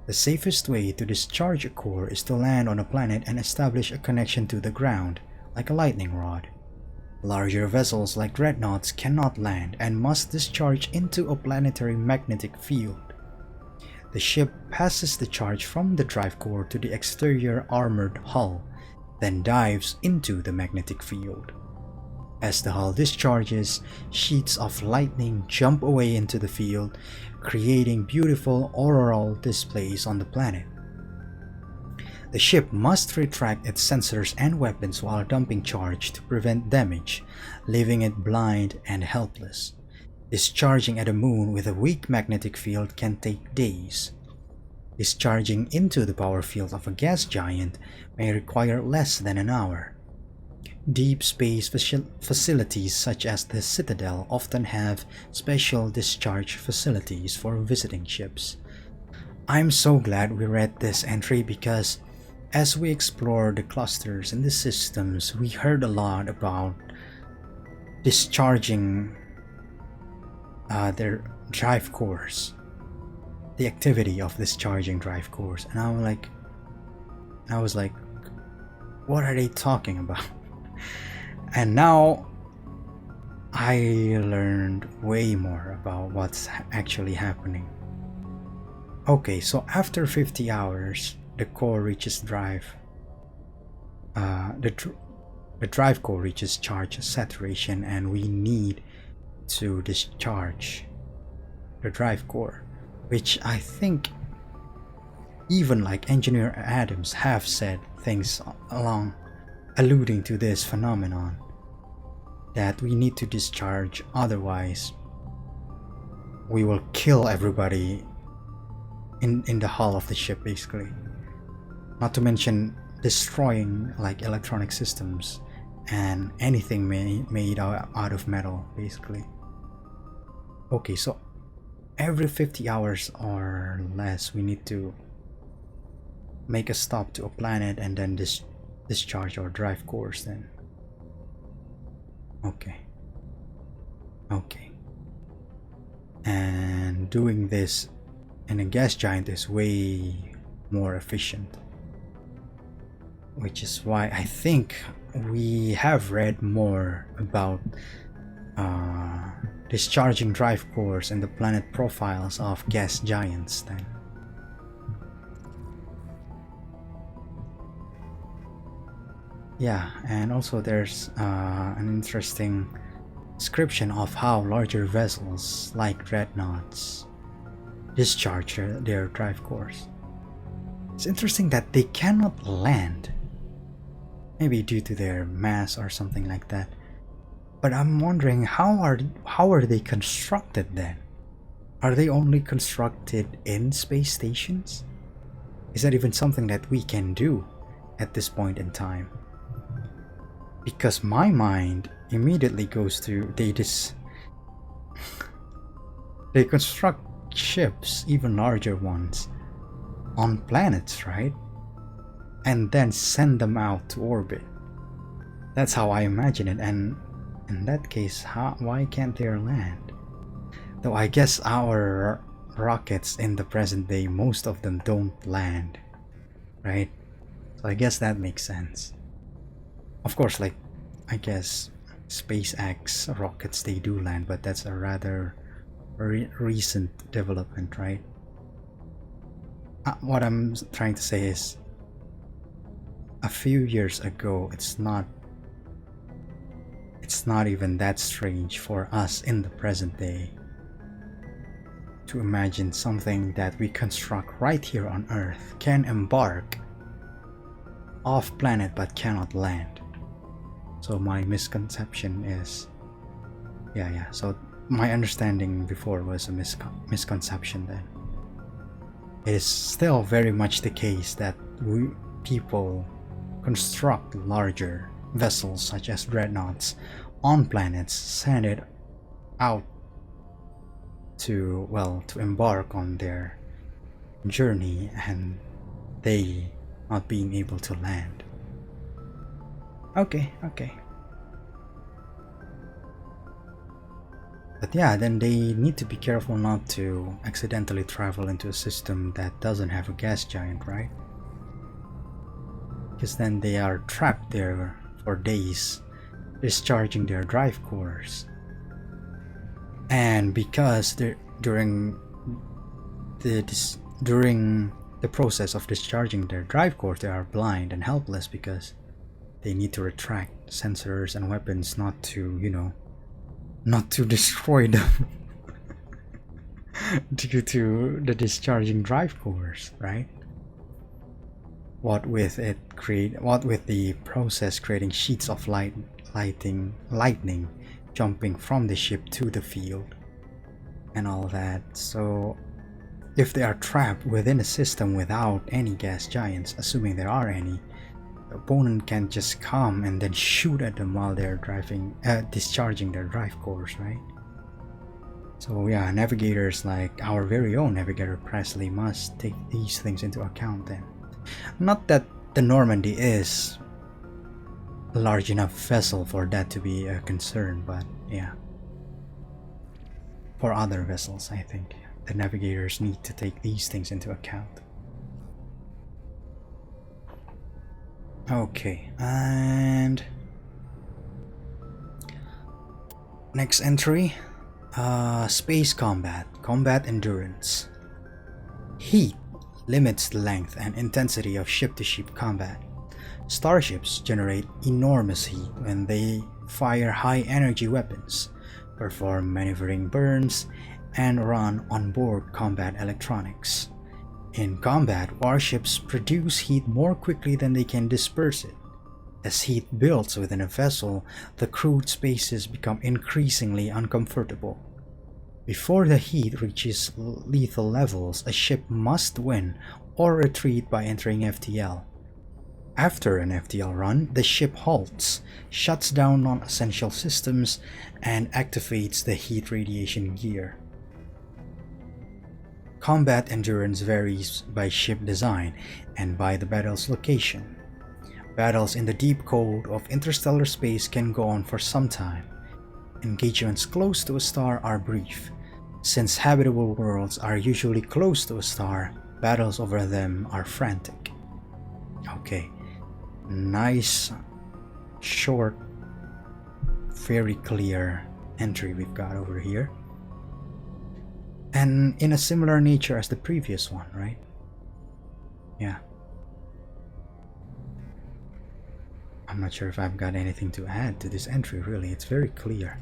The safest way to discharge a core is to land on a planet and establish a connection to the ground, like a lightning rod. Larger vessels like dreadnoughts cannot land and must discharge into a planetary magnetic field. The ship passes the charge from the drive core to the exterior armored hull, then dives into the magnetic field. As the hull discharges, sheets of lightning jump away into the field, creating beautiful auroral displays on the planet. The ship must retract its sensors and weapons while dumping charge to prevent damage, leaving it blind and helpless. Discharging at a moon with a weak magnetic field can take days. Discharging into the power field of a gas giant may require less than an hour. Deep space facilities such as the Citadel often have special discharge facilities for visiting ships. I'm so glad we read this entry because as we explored the clusters and the systems, we heard a lot about discharging their drive cores, the activity of discharging drive cores, and I was like, what are they talking about? And now I learned way more about what's actually happening. Okay, so after 50 hours, the core reaches drive. The drive core reaches charge saturation, and we need to discharge the drive core, which I think even like Engineer Adams have said things along alluding to this phenomenon, that we need to discharge, otherwise we will kill everybody in the hull of the ship, basically. Not to mention destroying like electronic systems and anything made out of metal, basically. Okay, so every 50 hours or less we need to make a stop to a planet and then discharge our drive cores then. Okay. And doing this in a gas giant is way more efficient, which is why I think we have read more about discharging drive cores and the planet profiles of gas giants then. Yeah, and also there's an interesting description of how larger vessels like dreadnoughts discharge their drive cores. It's interesting that they cannot land, maybe due to their mass or something like that. But I'm wondering, how are they constructed then? Are they only constructed in space stations? Is that even something that we can do at this point in time? Because my mind immediately goes to they construct ships, even larger ones, on planets, right? And then send them out to orbit. That's how I imagine it. And in that case, why can't they land? Though I guess our rockets in the present day, most of them don't land, right? So I guess that makes sense. Of course, like, I guess SpaceX rockets, they do land, but that's a rather recent development, right? What I'm trying to say is, a few years ago, it's not even that strange for us in the present day to imagine something that we construct right here on Earth can embark off planet but cannot land. So my misconception is, yeah, so my understanding before was a misconception then. It is still very much the case that people construct larger vessels such as dreadnoughts on planets, send it out to embark on their journey, and they not being able to land. Okay. But yeah, then they need to be careful not to accidentally travel into a system that doesn't have a gas giant, right? Because then they are trapped there for days, discharging their drive cores. And because during the process of discharging their drive cores, they are blind and helpless because they need to retract sensors and weapons not to, not to destroy them due to the discharging drive cores, right? What with the process creating sheets of lightning jumping from the ship to the field and all that. So if they are trapped within a system without any gas giants, assuming there are any, the opponent can just come and then shoot at them while they're discharging their drive cores, right? So yeah, navigators like our very own navigator Presley must take these things into account then. Not that the Normandy is a large enough vessel for that to be a concern, but yeah. For other vessels, I think the navigators need to take these things into account. Okay, and next entry, space combat endurance. Heat limits the length and intensity of ship-to-ship combat. Starships generate enormous heat when they fire high-energy weapons, perform maneuvering burns, and run onboard combat electronics. In combat, warships produce heat more quickly than they can disperse it. As heat builds within a vessel, the crewed spaces become increasingly uncomfortable. Before the heat reaches lethal levels, a ship must win or retreat by entering FTL. After an FTL run, the ship halts, shuts down non-essential systems, and activates the heat radiation gear. Combat endurance varies by ship design and by the battle's location. Battles in the deep cold of interstellar space can go on for some time. Engagements close to a star are brief. Since habitable worlds are usually close to a star, battles over them are frantic. Okay, nice, short, very clear entry we've got over here. And in a similar nature as the previous one, right? Yeah. I'm not sure if I've got anything to add to this entry, really. It's very clear.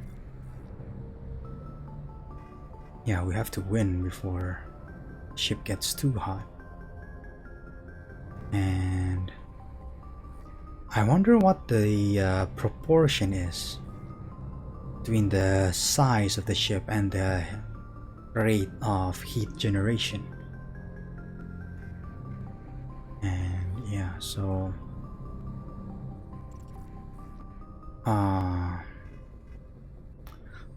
Yeah, we have to win before ship gets too hot. And I wonder what the proportion is between the size of the ship and the rate of heat generation. And yeah, so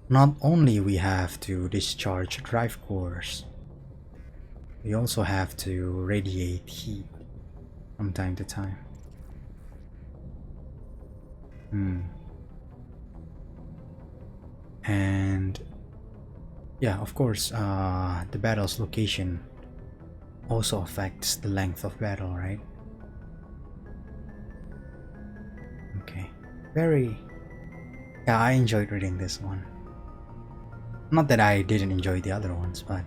not only we have to discharge drive cores, we also have to radiate heat from time to time. And yeah, of course, the battle's location also affects the length of battle, right? Okay, yeah, I enjoyed reading this one. Not that I didn't enjoy the other ones, but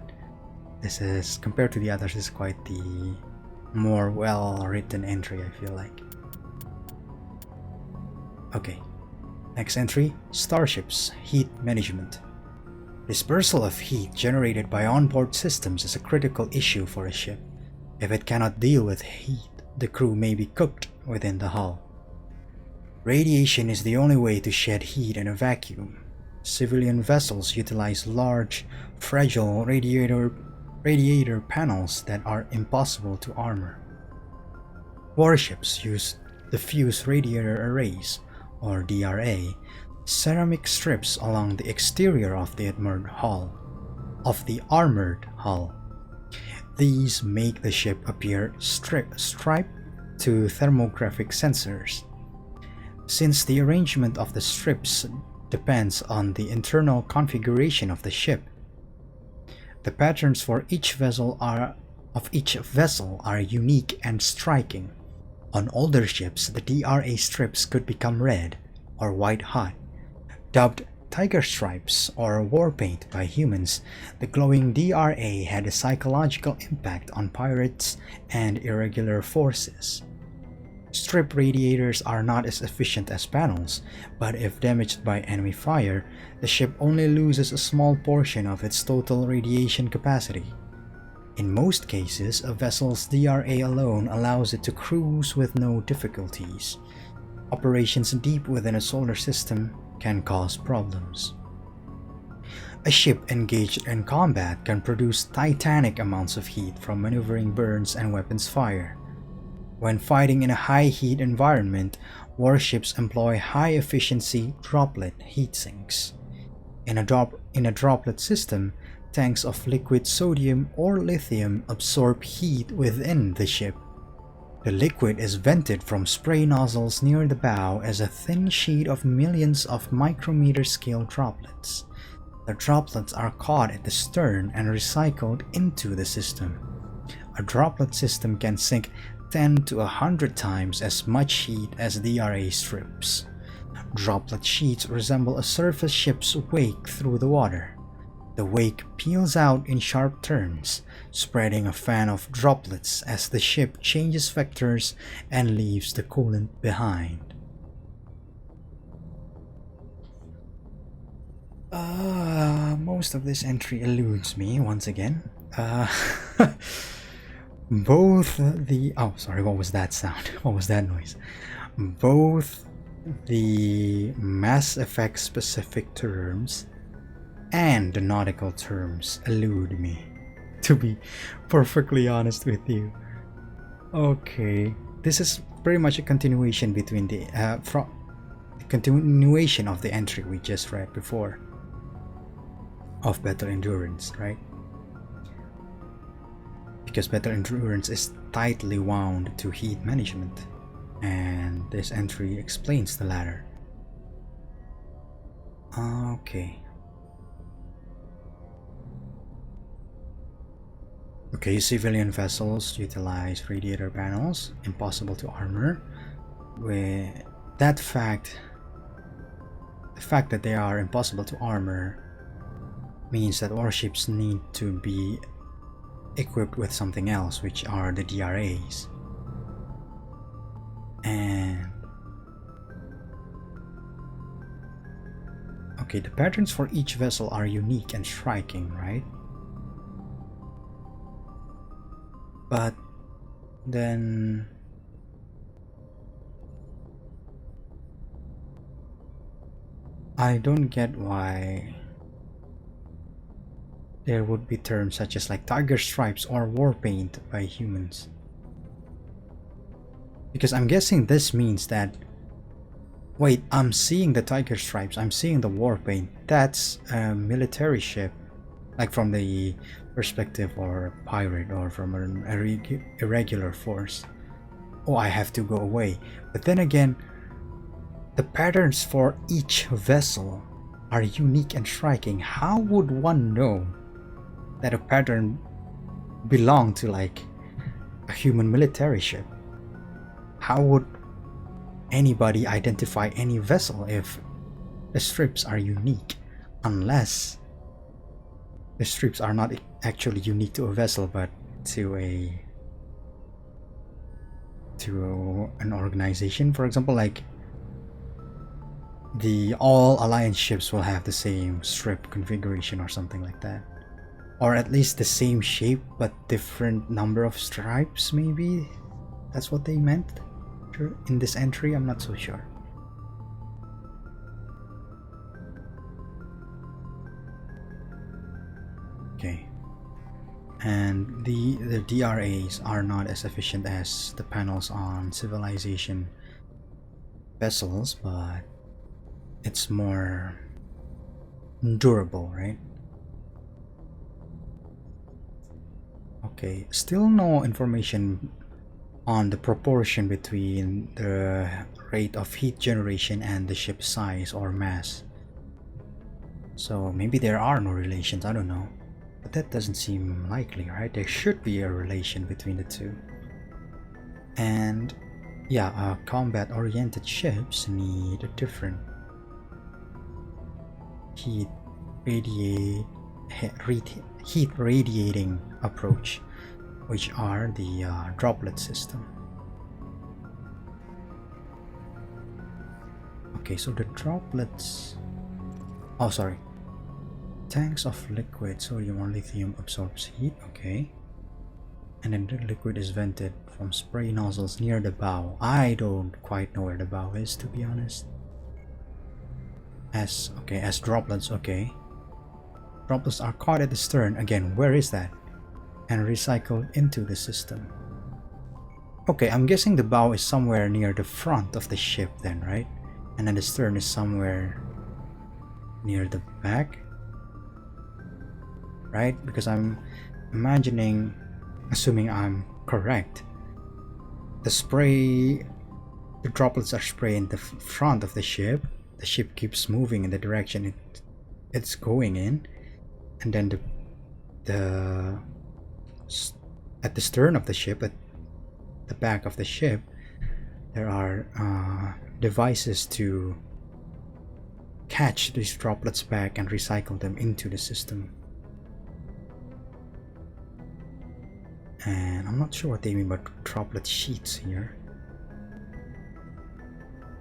this is, compared to the others, is quite the more well-written entry, I feel like. Okay, next entry, starships, heat management. Dispersal of heat generated by onboard systems is a critical issue for a ship. If it cannot deal with heat, the crew may be cooked within the hull. Radiation is the only way to shed heat in a vacuum. Civilian vessels utilize large, fragile radiator panels that are impossible to armor. Warships use diffuse radiator arrays, or DRA, ceramic strips along the exterior of the armored hull. These make the ship appear striped to thermographic sensors. Since the arrangement of the strips depends on the internal configuration of the ship, the patterns for each vessel are unique and striking. On older ships, the DRA strips could become red or white hot. Dubbed tiger stripes or war paint by humans, the glowing DRA had a psychological impact on pirates and irregular forces. Strip radiators are not as efficient as panels, but if damaged by enemy fire, the ship only loses a small portion of its total radiation capacity. In most cases, a vessel's DRA alone allows it to cruise with no difficulties. Operations deep within a solar system can cause problems. A ship engaged in combat can produce titanic amounts of heat from maneuvering burns and weapons fire. When fighting in a high-heat environment, warships employ high-efficiency droplet heat sinks. In a droplet system, tanks of liquid sodium or lithium absorb heat within the ship. The liquid is vented from spray nozzles near the bow as a thin sheet of millions of micrometer-scale droplets. The droplets are caught at the stern and recycled into the system. A droplet system can sink 10 to 100 times as much heat as DRA strips. Droplet sheets resemble a surface ship's wake through the water. The wake peels out in sharp turns, spreading a fan of droplets as the ship changes vectors and leaves the coolant behind. Most of this entry eludes me once again. Both the... Oh, sorry, what was that sound? What was that noise? Both the Mass Effect specific terms and the nautical terms elude me, to be perfectly honest with you. Okay, this is pretty much a continuation between the continuation of the entry we just read before of Battle Endurance, right? Because Battle Endurance is tightly wound to heat management, and this entry explains the latter. Okay. Okay, civilian vessels utilize radiator panels, impossible to armor. With that fact, the fact that they are impossible to armor means that warships need to be equipped with something else, which are the DRAs. And okay, the patterns for each vessel are unique and striking, right? But then I don't get why there would be terms such as like tiger stripes or war paint by humans. Because I'm guessing this means that, wait, I'm seeing the tiger stripes, I'm seeing the war paint. That's a military ship, like from the perspective or pirate or from an irregular force. Oh, I have to go away. But then again, the patterns for each vessel are unique and striking. How would one know that a pattern belonged to like a human military ship? How would anybody identify any vessel if the strips are unique? Unless the strips are not actually unique to a vessel, but to an organization. For example, like all Alliance ships will have the same strip configuration or something like that, or at least the same shape but different number of stripes. Maybe that's what they meant in this entry. I'm not so sure. Okay, and the DRAs are not as efficient as the panels on civilization vessels, but it's more durable, right? Okay, still no information on the proportion between the rate of heat generation and the ship's size or mass. So maybe there are no relations, I don't know. But that doesn't seem likely, right? There should be a relation between the two. And Yeah, combat-oriented ships need a different heat radiate heat radiating approach, which are the droplet system. Okay, so the droplets, oh sorry, tanks of liquid sodium or lithium absorbs heat. Okay, and then the liquid is vented from spray nozzles near the bow. I don't quite know where the bow is, to be honest. As droplets. Okay, droplets are caught at the stern. Again, where is that? And recycled into the system. Okay, I'm guessing the bow is somewhere near the front of the ship then, right? And then the stern is somewhere near the back, right? Because I'm imagining, assuming I'm correct, the droplets are sprayed in the front of the ship. The ship keeps moving in the direction it's going in, and then at the stern of the ship, at the back of the ship, there are devices to catch these droplets back and recycle them into the system. And I'm not sure what they mean by droplet sheets here.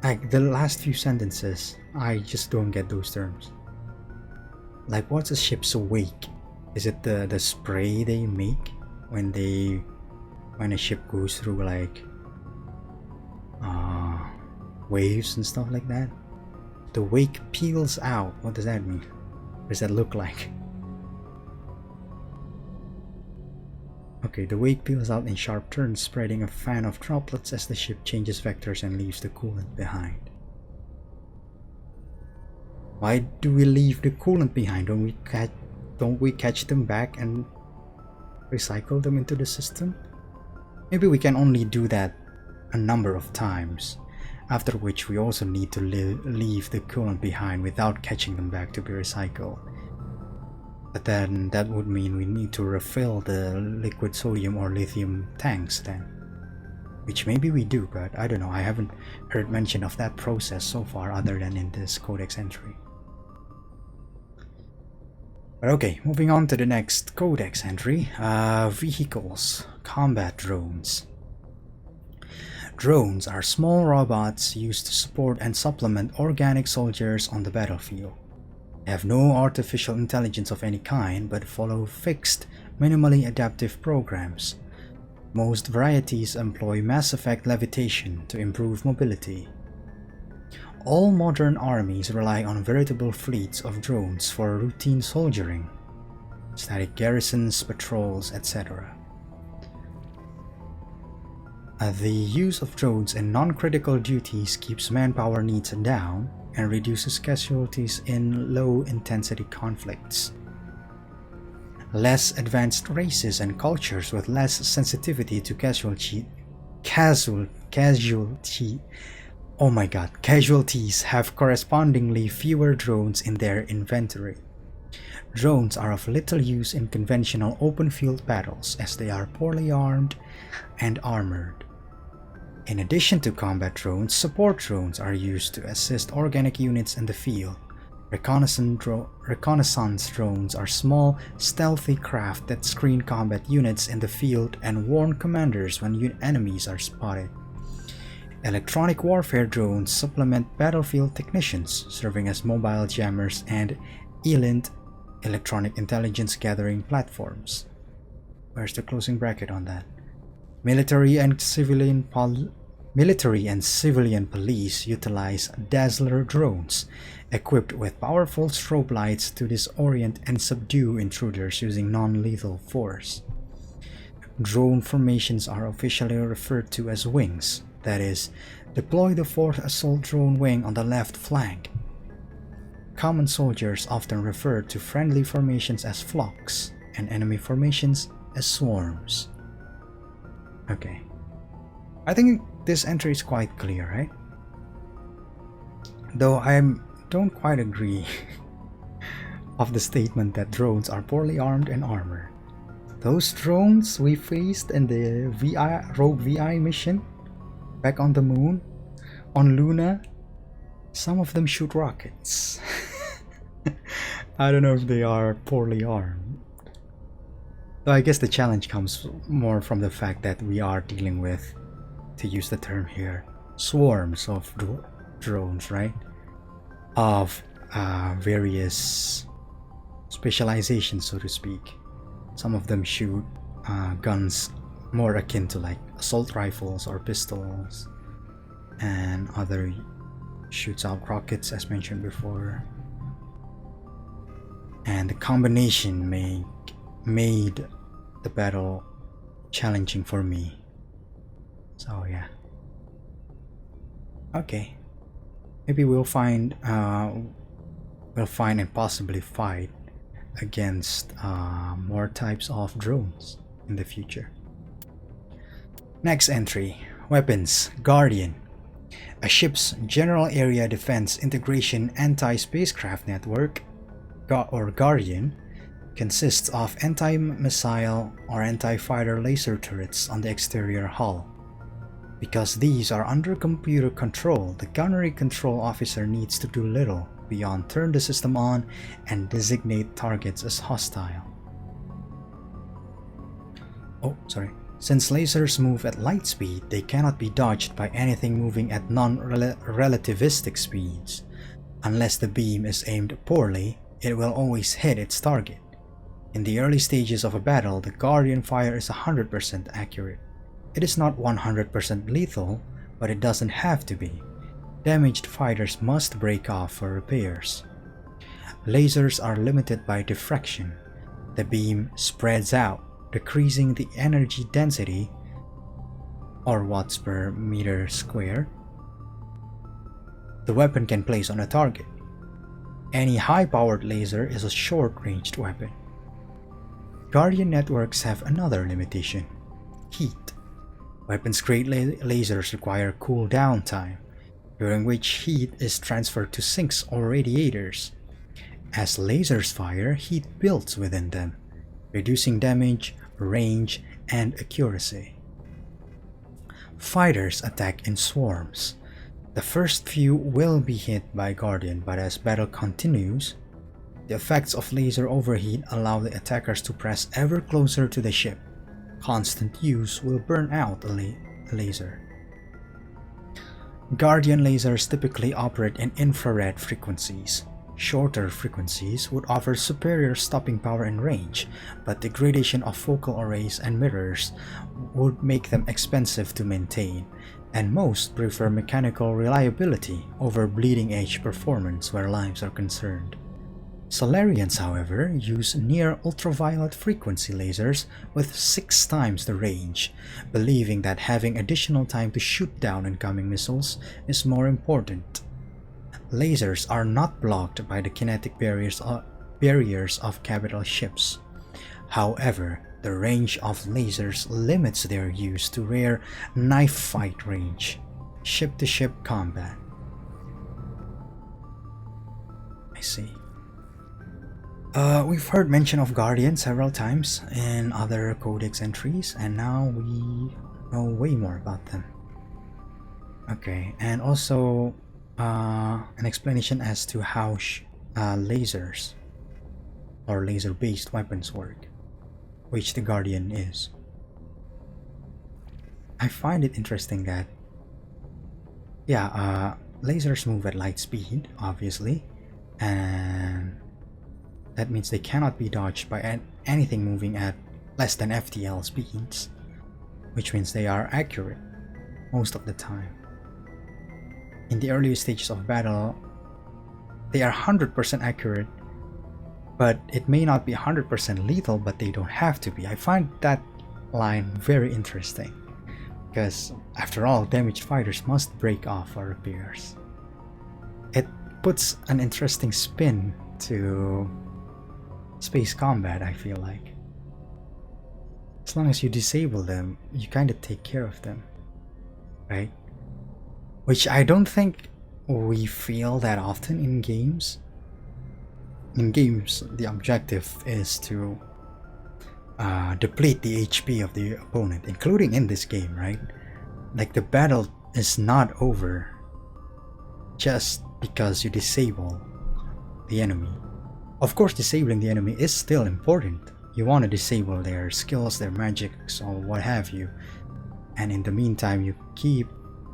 Like the last few sentences, I just don't get those terms. Like, what's a ship's wake? Is it the spray they make when a ship goes through like waves and stuff like that? The wake peels out. What does that mean? What does that look like? Okay, the wake peels out in sharp turns, spreading a fan of droplets as the ship changes vectors and leaves the coolant behind. Why do we leave the coolant behind? Don't we catch them back and recycle them into the system? Maybe we can only do that a number of times, after which we also need to leave the coolant behind without catching them back to be recycled. But then that would mean we need to refill the liquid sodium or lithium tanks then. Which maybe we do, but I don't know. I haven't heard mention of that process so far other than in this codex entry. But okay, moving on to the next codex entry. Vehicles, combat drones. Drones are small robots used to support and supplement organic soldiers on the battlefield. They have no artificial intelligence of any kind, but follow fixed, minimally adaptive programs. Most varieties employ mass effect levitation to improve mobility. All modern armies rely on veritable fleets of drones for routine soldiering, static garrisons, patrols, etc. The use of drones in non-critical duties keeps manpower needs down and reduces casualties in low-intensity conflicts. Less advanced races and cultures with less sensitivity to casualties have correspondingly fewer drones in their inventory. Drones are of little use in conventional open-field battles as they are poorly armed and armored. In addition to combat drones, support drones are used to assist organic units in the field. Reconnaissance drones are small, stealthy craft that screen combat units in the field and warn commanders when enemies are spotted. Electronic warfare drones supplement battlefield technicians, serving as mobile jammers and ELINT, electronic intelligence gathering platforms. Where's the closing bracket on that? Military and civilian police utilize Dazzler drones, equipped with powerful strobe lights to disorient and subdue intruders using non-lethal force. Drone formations are officially referred to as wings, that is, deploy the 4th Assault Drone Wing on the left flank. Common soldiers often refer to friendly formations as flocks, and enemy formations as swarms. Okay. I think this entry is quite clear, right? Though I don't quite agree of the statement that drones are poorly armed and armored. Those drones we faced in the Rogue VI mission Back on the moon, on Luna, some of them shoot rockets. I don't know if they are poorly armed. So I guess the challenge comes more from the fact that we are dealing with, to use the term here, swarms of drones, right? Of various specializations, so to speak. Some of them shoot guns more akin to like assault rifles or pistols, and other shoots out rockets, as mentioned before. And the combination made the battle challenging for me. So yeah. Okay. Maybe we'll find and possibly fight against more types of drones in the future. Next entry, weapons, Guardian. A ship's general area defense integration anti-spacecraft network, or Guardian, consists of anti-missile or anti-fighter laser turrets on the exterior hull. Because these are under computer control, the gunnery control officer needs to do little beyond turn the system on and designate targets as hostile. Since lasers move at light speed, they cannot be dodged by anything moving at non-relativistic speeds. Unless the beam is aimed poorly, it will always hit its target. In the early stages of a battle, the Guardian fire is 100% accurate. It is not 100% lethal, but it doesn't have to be. Damaged fighters must break off for repairs. Lasers are limited by diffraction. The beam spreads out, decreasing the energy density, or watts per meter square, the weapon can place on a target. Any high-powered laser is a short-ranged weapon. Guardian networks have another limitation: heat. Weapons-grade lasers require cool-down time, during which heat is transferred to sinks or radiators. As lasers fire, heat builds within them, reducing damage, range, and accuracy. Fighters attack in swarms. The first few will be hit by Guardian, but as battle continues, the effects of laser overheat allow the attackers to press ever closer to the ship. Constant use will burn out a laser. Guardian lasers typically operate in infrared frequencies. Shorter frequencies would offer superior stopping power and range, but degradation of focal arrays and mirrors would make them expensive to maintain, and most prefer mechanical reliability over bleeding-edge performance where lives are concerned. Salarians, however, use near-ultraviolet frequency lasers with 6 times the range, believing that having additional time to shoot down incoming missiles is more important. Lasers are not blocked by the kinetic barriers of capital ships. However, the range of lasers limits their use to rare knife fight range, ship-to-ship combat. I see. We've heard mention of Guardian several times in other codex entries, and now we know way more about them. Okay, and also an explanation as to how lasers or laser-based weapons work, which the Guardian is. I find it interesting that, lasers move at light speed, obviously, and that means they cannot be dodged by anything moving at less than FTL speeds, which means they are accurate most of the time. In the earlier stages of battle, they are 100% accurate, but it may not be 100% lethal, but they don't have to be. I find that line very interesting, because after all, damaged fighters must break off for repairs. It puts an interesting spin to space combat, I feel like. As long as you disable them, you kind of take care of them, right? Which I don't think we feel that often in games. In games, the objective is to deplete the HP of the opponent, including in this game, right? Like the battle is not over just because you disable the enemy. Of course, disabling the enemy is still important. You want to disable their skills, their magics, or what have you, and in the meantime you keep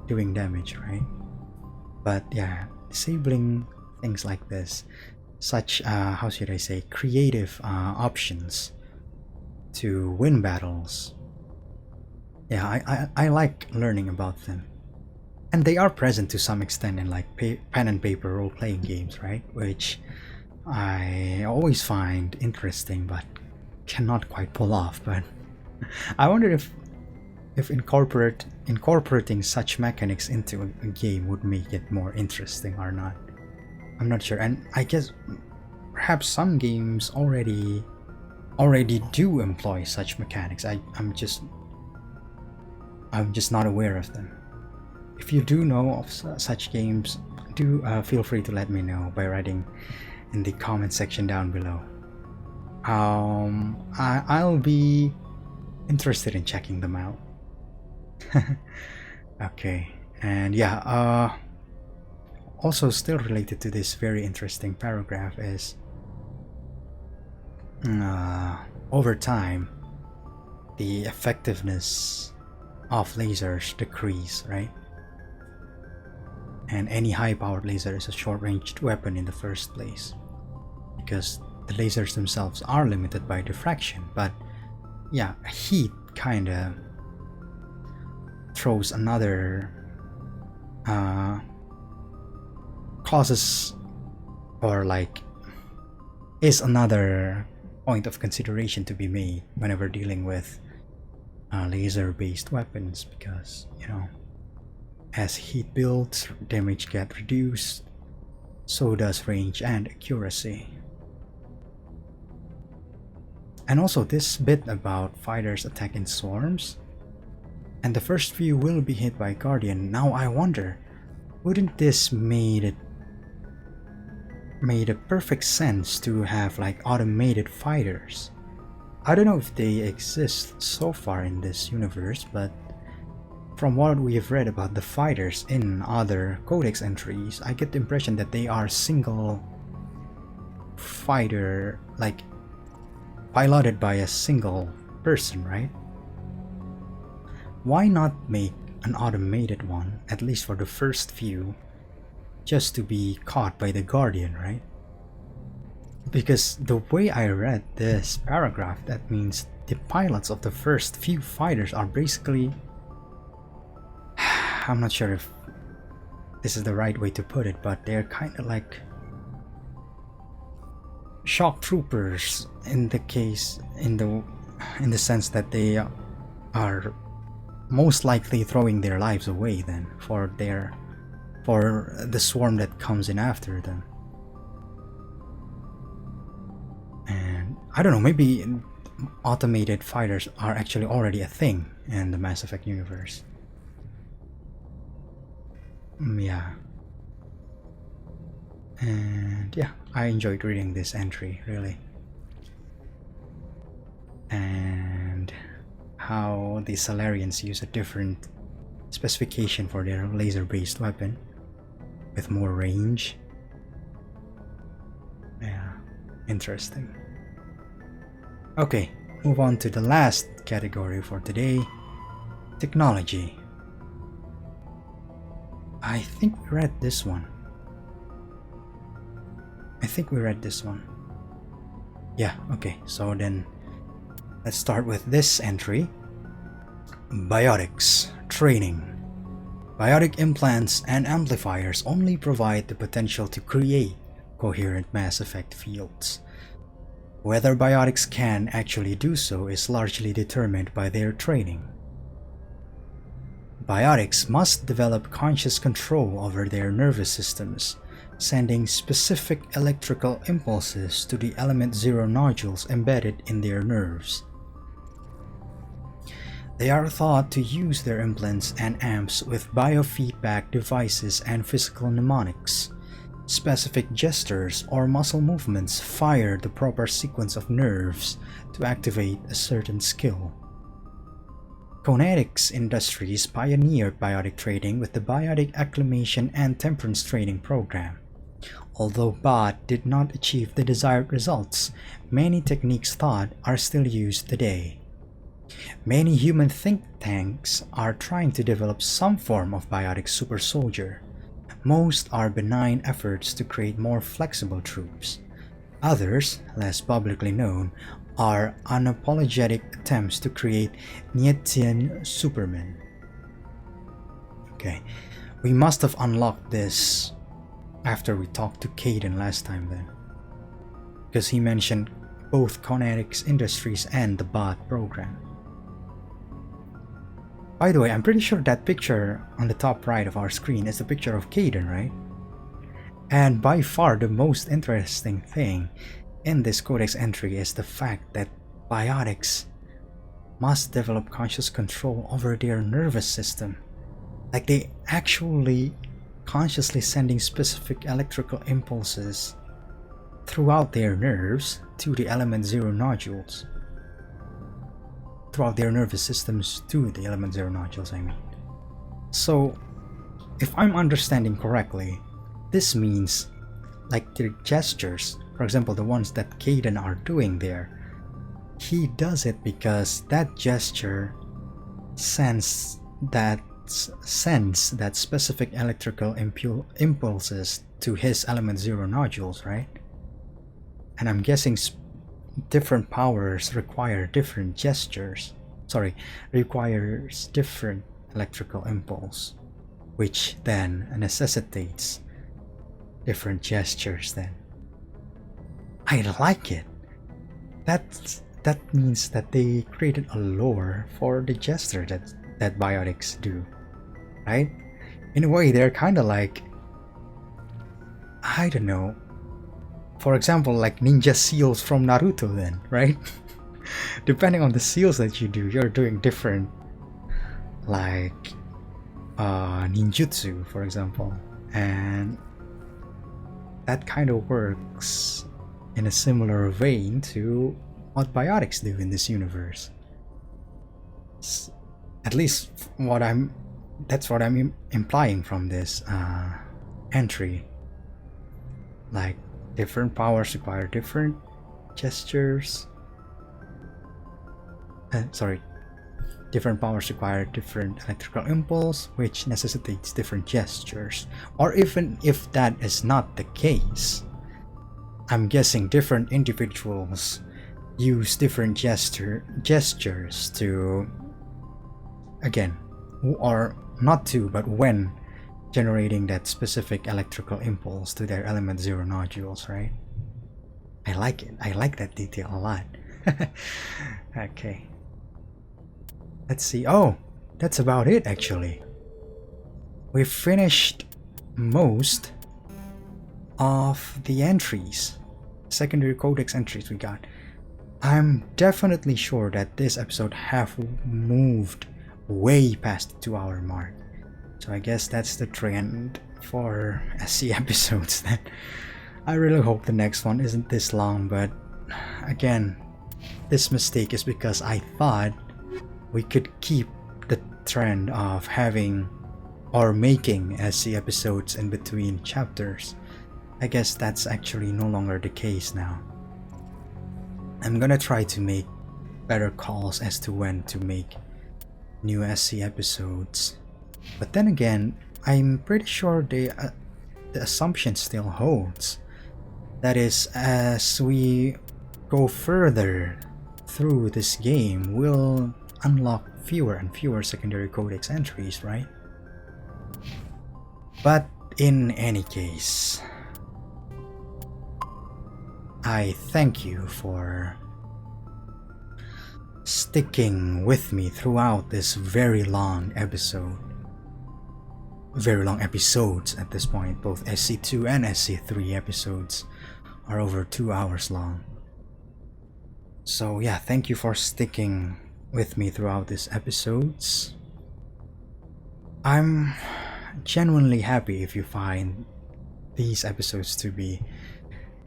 doing damage, right? But yeah, disabling things like this, such how should I say, creative options to win battles. Yeah, I like learning about them, and they are present to some extent in like pen and paper role-playing games, right? Which I always find interesting but cannot quite pull off. But I wonder if incorporating such mechanics into a game would make it more interesting or not. I'm not sure, and I guess perhaps some games already do employ such mechanics. I'm just not aware of them. If you do know of such games, do feel free to let me know by writing in the comment section down below. I'll be interested in checking them out. Okay, and yeah, also still related to this very interesting paragraph is over time the effectiveness of lasers decrease, right? And any high-powered laser is a short-ranged weapon in the first place, because the lasers themselves are limited by diffraction. But yeah, heat kinda throws another causes, or like is another point of consideration to be made whenever dealing with laser-based weapons, because you know, as heat builds, damage gets reduced, so does range and accuracy. And also this bit about fighters attack in swarms, and the first few will be hit by Guardian. Now I wonder, wouldn't this made a perfect sense to have like automated fighters? I don't know if they exist so far in this universe, but from what we've read about the fighters in other codex entries, I get the impression that they are single fighter, like piloted by a single person, right? Why not make an automated one, at least for the first few, just to be caught by the Guardian, right? Because the way I read this paragraph, that means the pilots of the first few fighters are basically, I'm not sure if this is the right way to put it, but they're kind of like shock troopers in the sense that they are most likely throwing their lives away then for the swarm that comes in after them. And I don't know, maybe automated fighters are actually already a thing in the Mass Effect universe. Yeah. And yeah, I enjoyed reading this entry, really. And how the Salarians use a different specification for their laser-based weapon with more range. Yeah, interesting. Okay, move on to the last category for today, technology. I think we read this one. Yeah, okay, so then let's start with this entry. Biotics training. Biotic implants and amplifiers only provide the potential to create coherent Mass Effect fields. Whether biotics can actually do so is largely determined by their training. Biotics must develop conscious control over their nervous systems, sending specific electrical impulses to the element 0 nodules embedded in their nerves. They are thought to use their implants and amps with biofeedback devices and physical mnemonics. Specific gestures or muscle movements fire the proper sequence of nerves to activate a certain skill. Codex Industries pioneered biotic trading with the Biotic Acclimation and Temperance Training Program. Although BOT did not achieve the desired results, many techniques thought are still used today. Many human think tanks are trying to develop some form of biotic super soldier. Most are benign efforts to create more flexible troops. Others, less publicly known, are unapologetic attempts to create Nietzschean supermen. Okay, we must have unlocked this after we talked to Caden last time then, because he mentioned both Codex Industries and the BOT program. By the way, I'm pretty sure that picture on the top right of our screen is the picture of Caden, right? And by far the most interesting thing in this codex entry is the fact that biotics must develop conscious control over their nervous system. Like they actually consciously sending specific electrical impulses throughout their nerves to the element 0 nodules. Throughout their nervous systems to the element 0 nodules, I mean. So, if I'm understanding correctly, this means like their gestures, for example the ones that Caden are doing there, he does it because that gesture sends that specific electrical impulses to his element 0 nodules, right? And I'm guessing different powers require different gestures. Requires different electrical impulse, which then necessitates different gestures then. I like it. That means that they created a lore for the gesture that biotics do, right? In a way, they're kind of like, I don't know, for example, like ninja seals from Naruto then, right? Depending on the seals that you do, you're doing different, like ninjutsu, for example, and that kind of works in a similar vein to what biotics do in this universe. At least that's what I'm implying from this entry. Like different powers require different gestures. Different powers require different electrical impulse, which necessitates different gestures. Or even if that is not the case, I'm guessing different individuals use different gestures to, again, or not to, but when generating that specific electrical impulse to their element 0 nodules, right? I like it. I like that detail a lot. Okay. Let's see. Oh, that's about it actually. We've finished most of the entries, secondary codex entries we got. I'm definitely sure that this episode have moved way past the 2-hour mark. So I guess that's the trend for SC episodes then. I really hope the next one isn't this long, but again, this mistake is because I thought we could keep the trend of having or making SC episodes in between chapters. I guess that's actually no longer the case now. I'm gonna try to make better calls as to when to make new SC episodes. But then again, I'm pretty sure the assumption still holds. That is, as we go further through this game, we'll unlock fewer and fewer secondary codex entries, right? But in any case, I thank you for sticking with me throughout this very long episode. Very long episodes at this point. Both SC2 and SC3 episodes are over 2 hours long. So yeah, thank you for sticking with me throughout these episodes. I'm genuinely happy if you find these episodes to be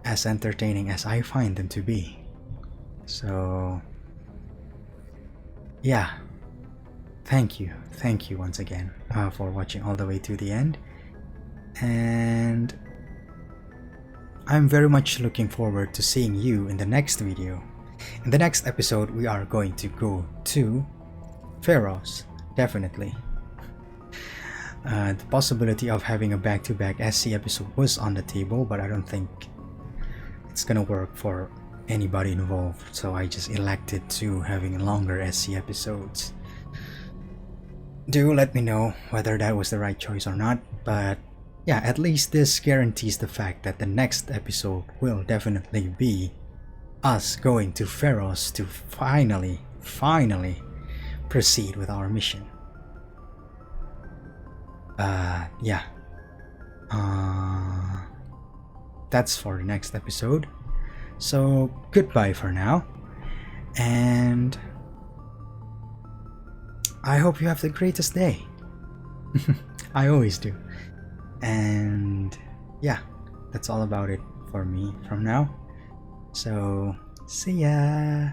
as entertaining as I find them to be. So yeah, thank you once again for watching all the way to the end, and I'm very much looking forward to seeing you in the next video. In the next episode, we are going to go to Pharos, definitely. The possibility of having a back-to-back SC episode was on the table, but I don't think it's gonna work for anybody involved, so I just elected to having longer SC episodes. Do let me know whether that was the right choice or not, but yeah, at least this guarantees the fact that the next episode will definitely be us going to Pharos to finally proceed with our mission. Yeah. That's for the next episode. So goodbye for now, and I hope you have the greatest day. I always do. And yeah, that's all about it for me from now. So see ya.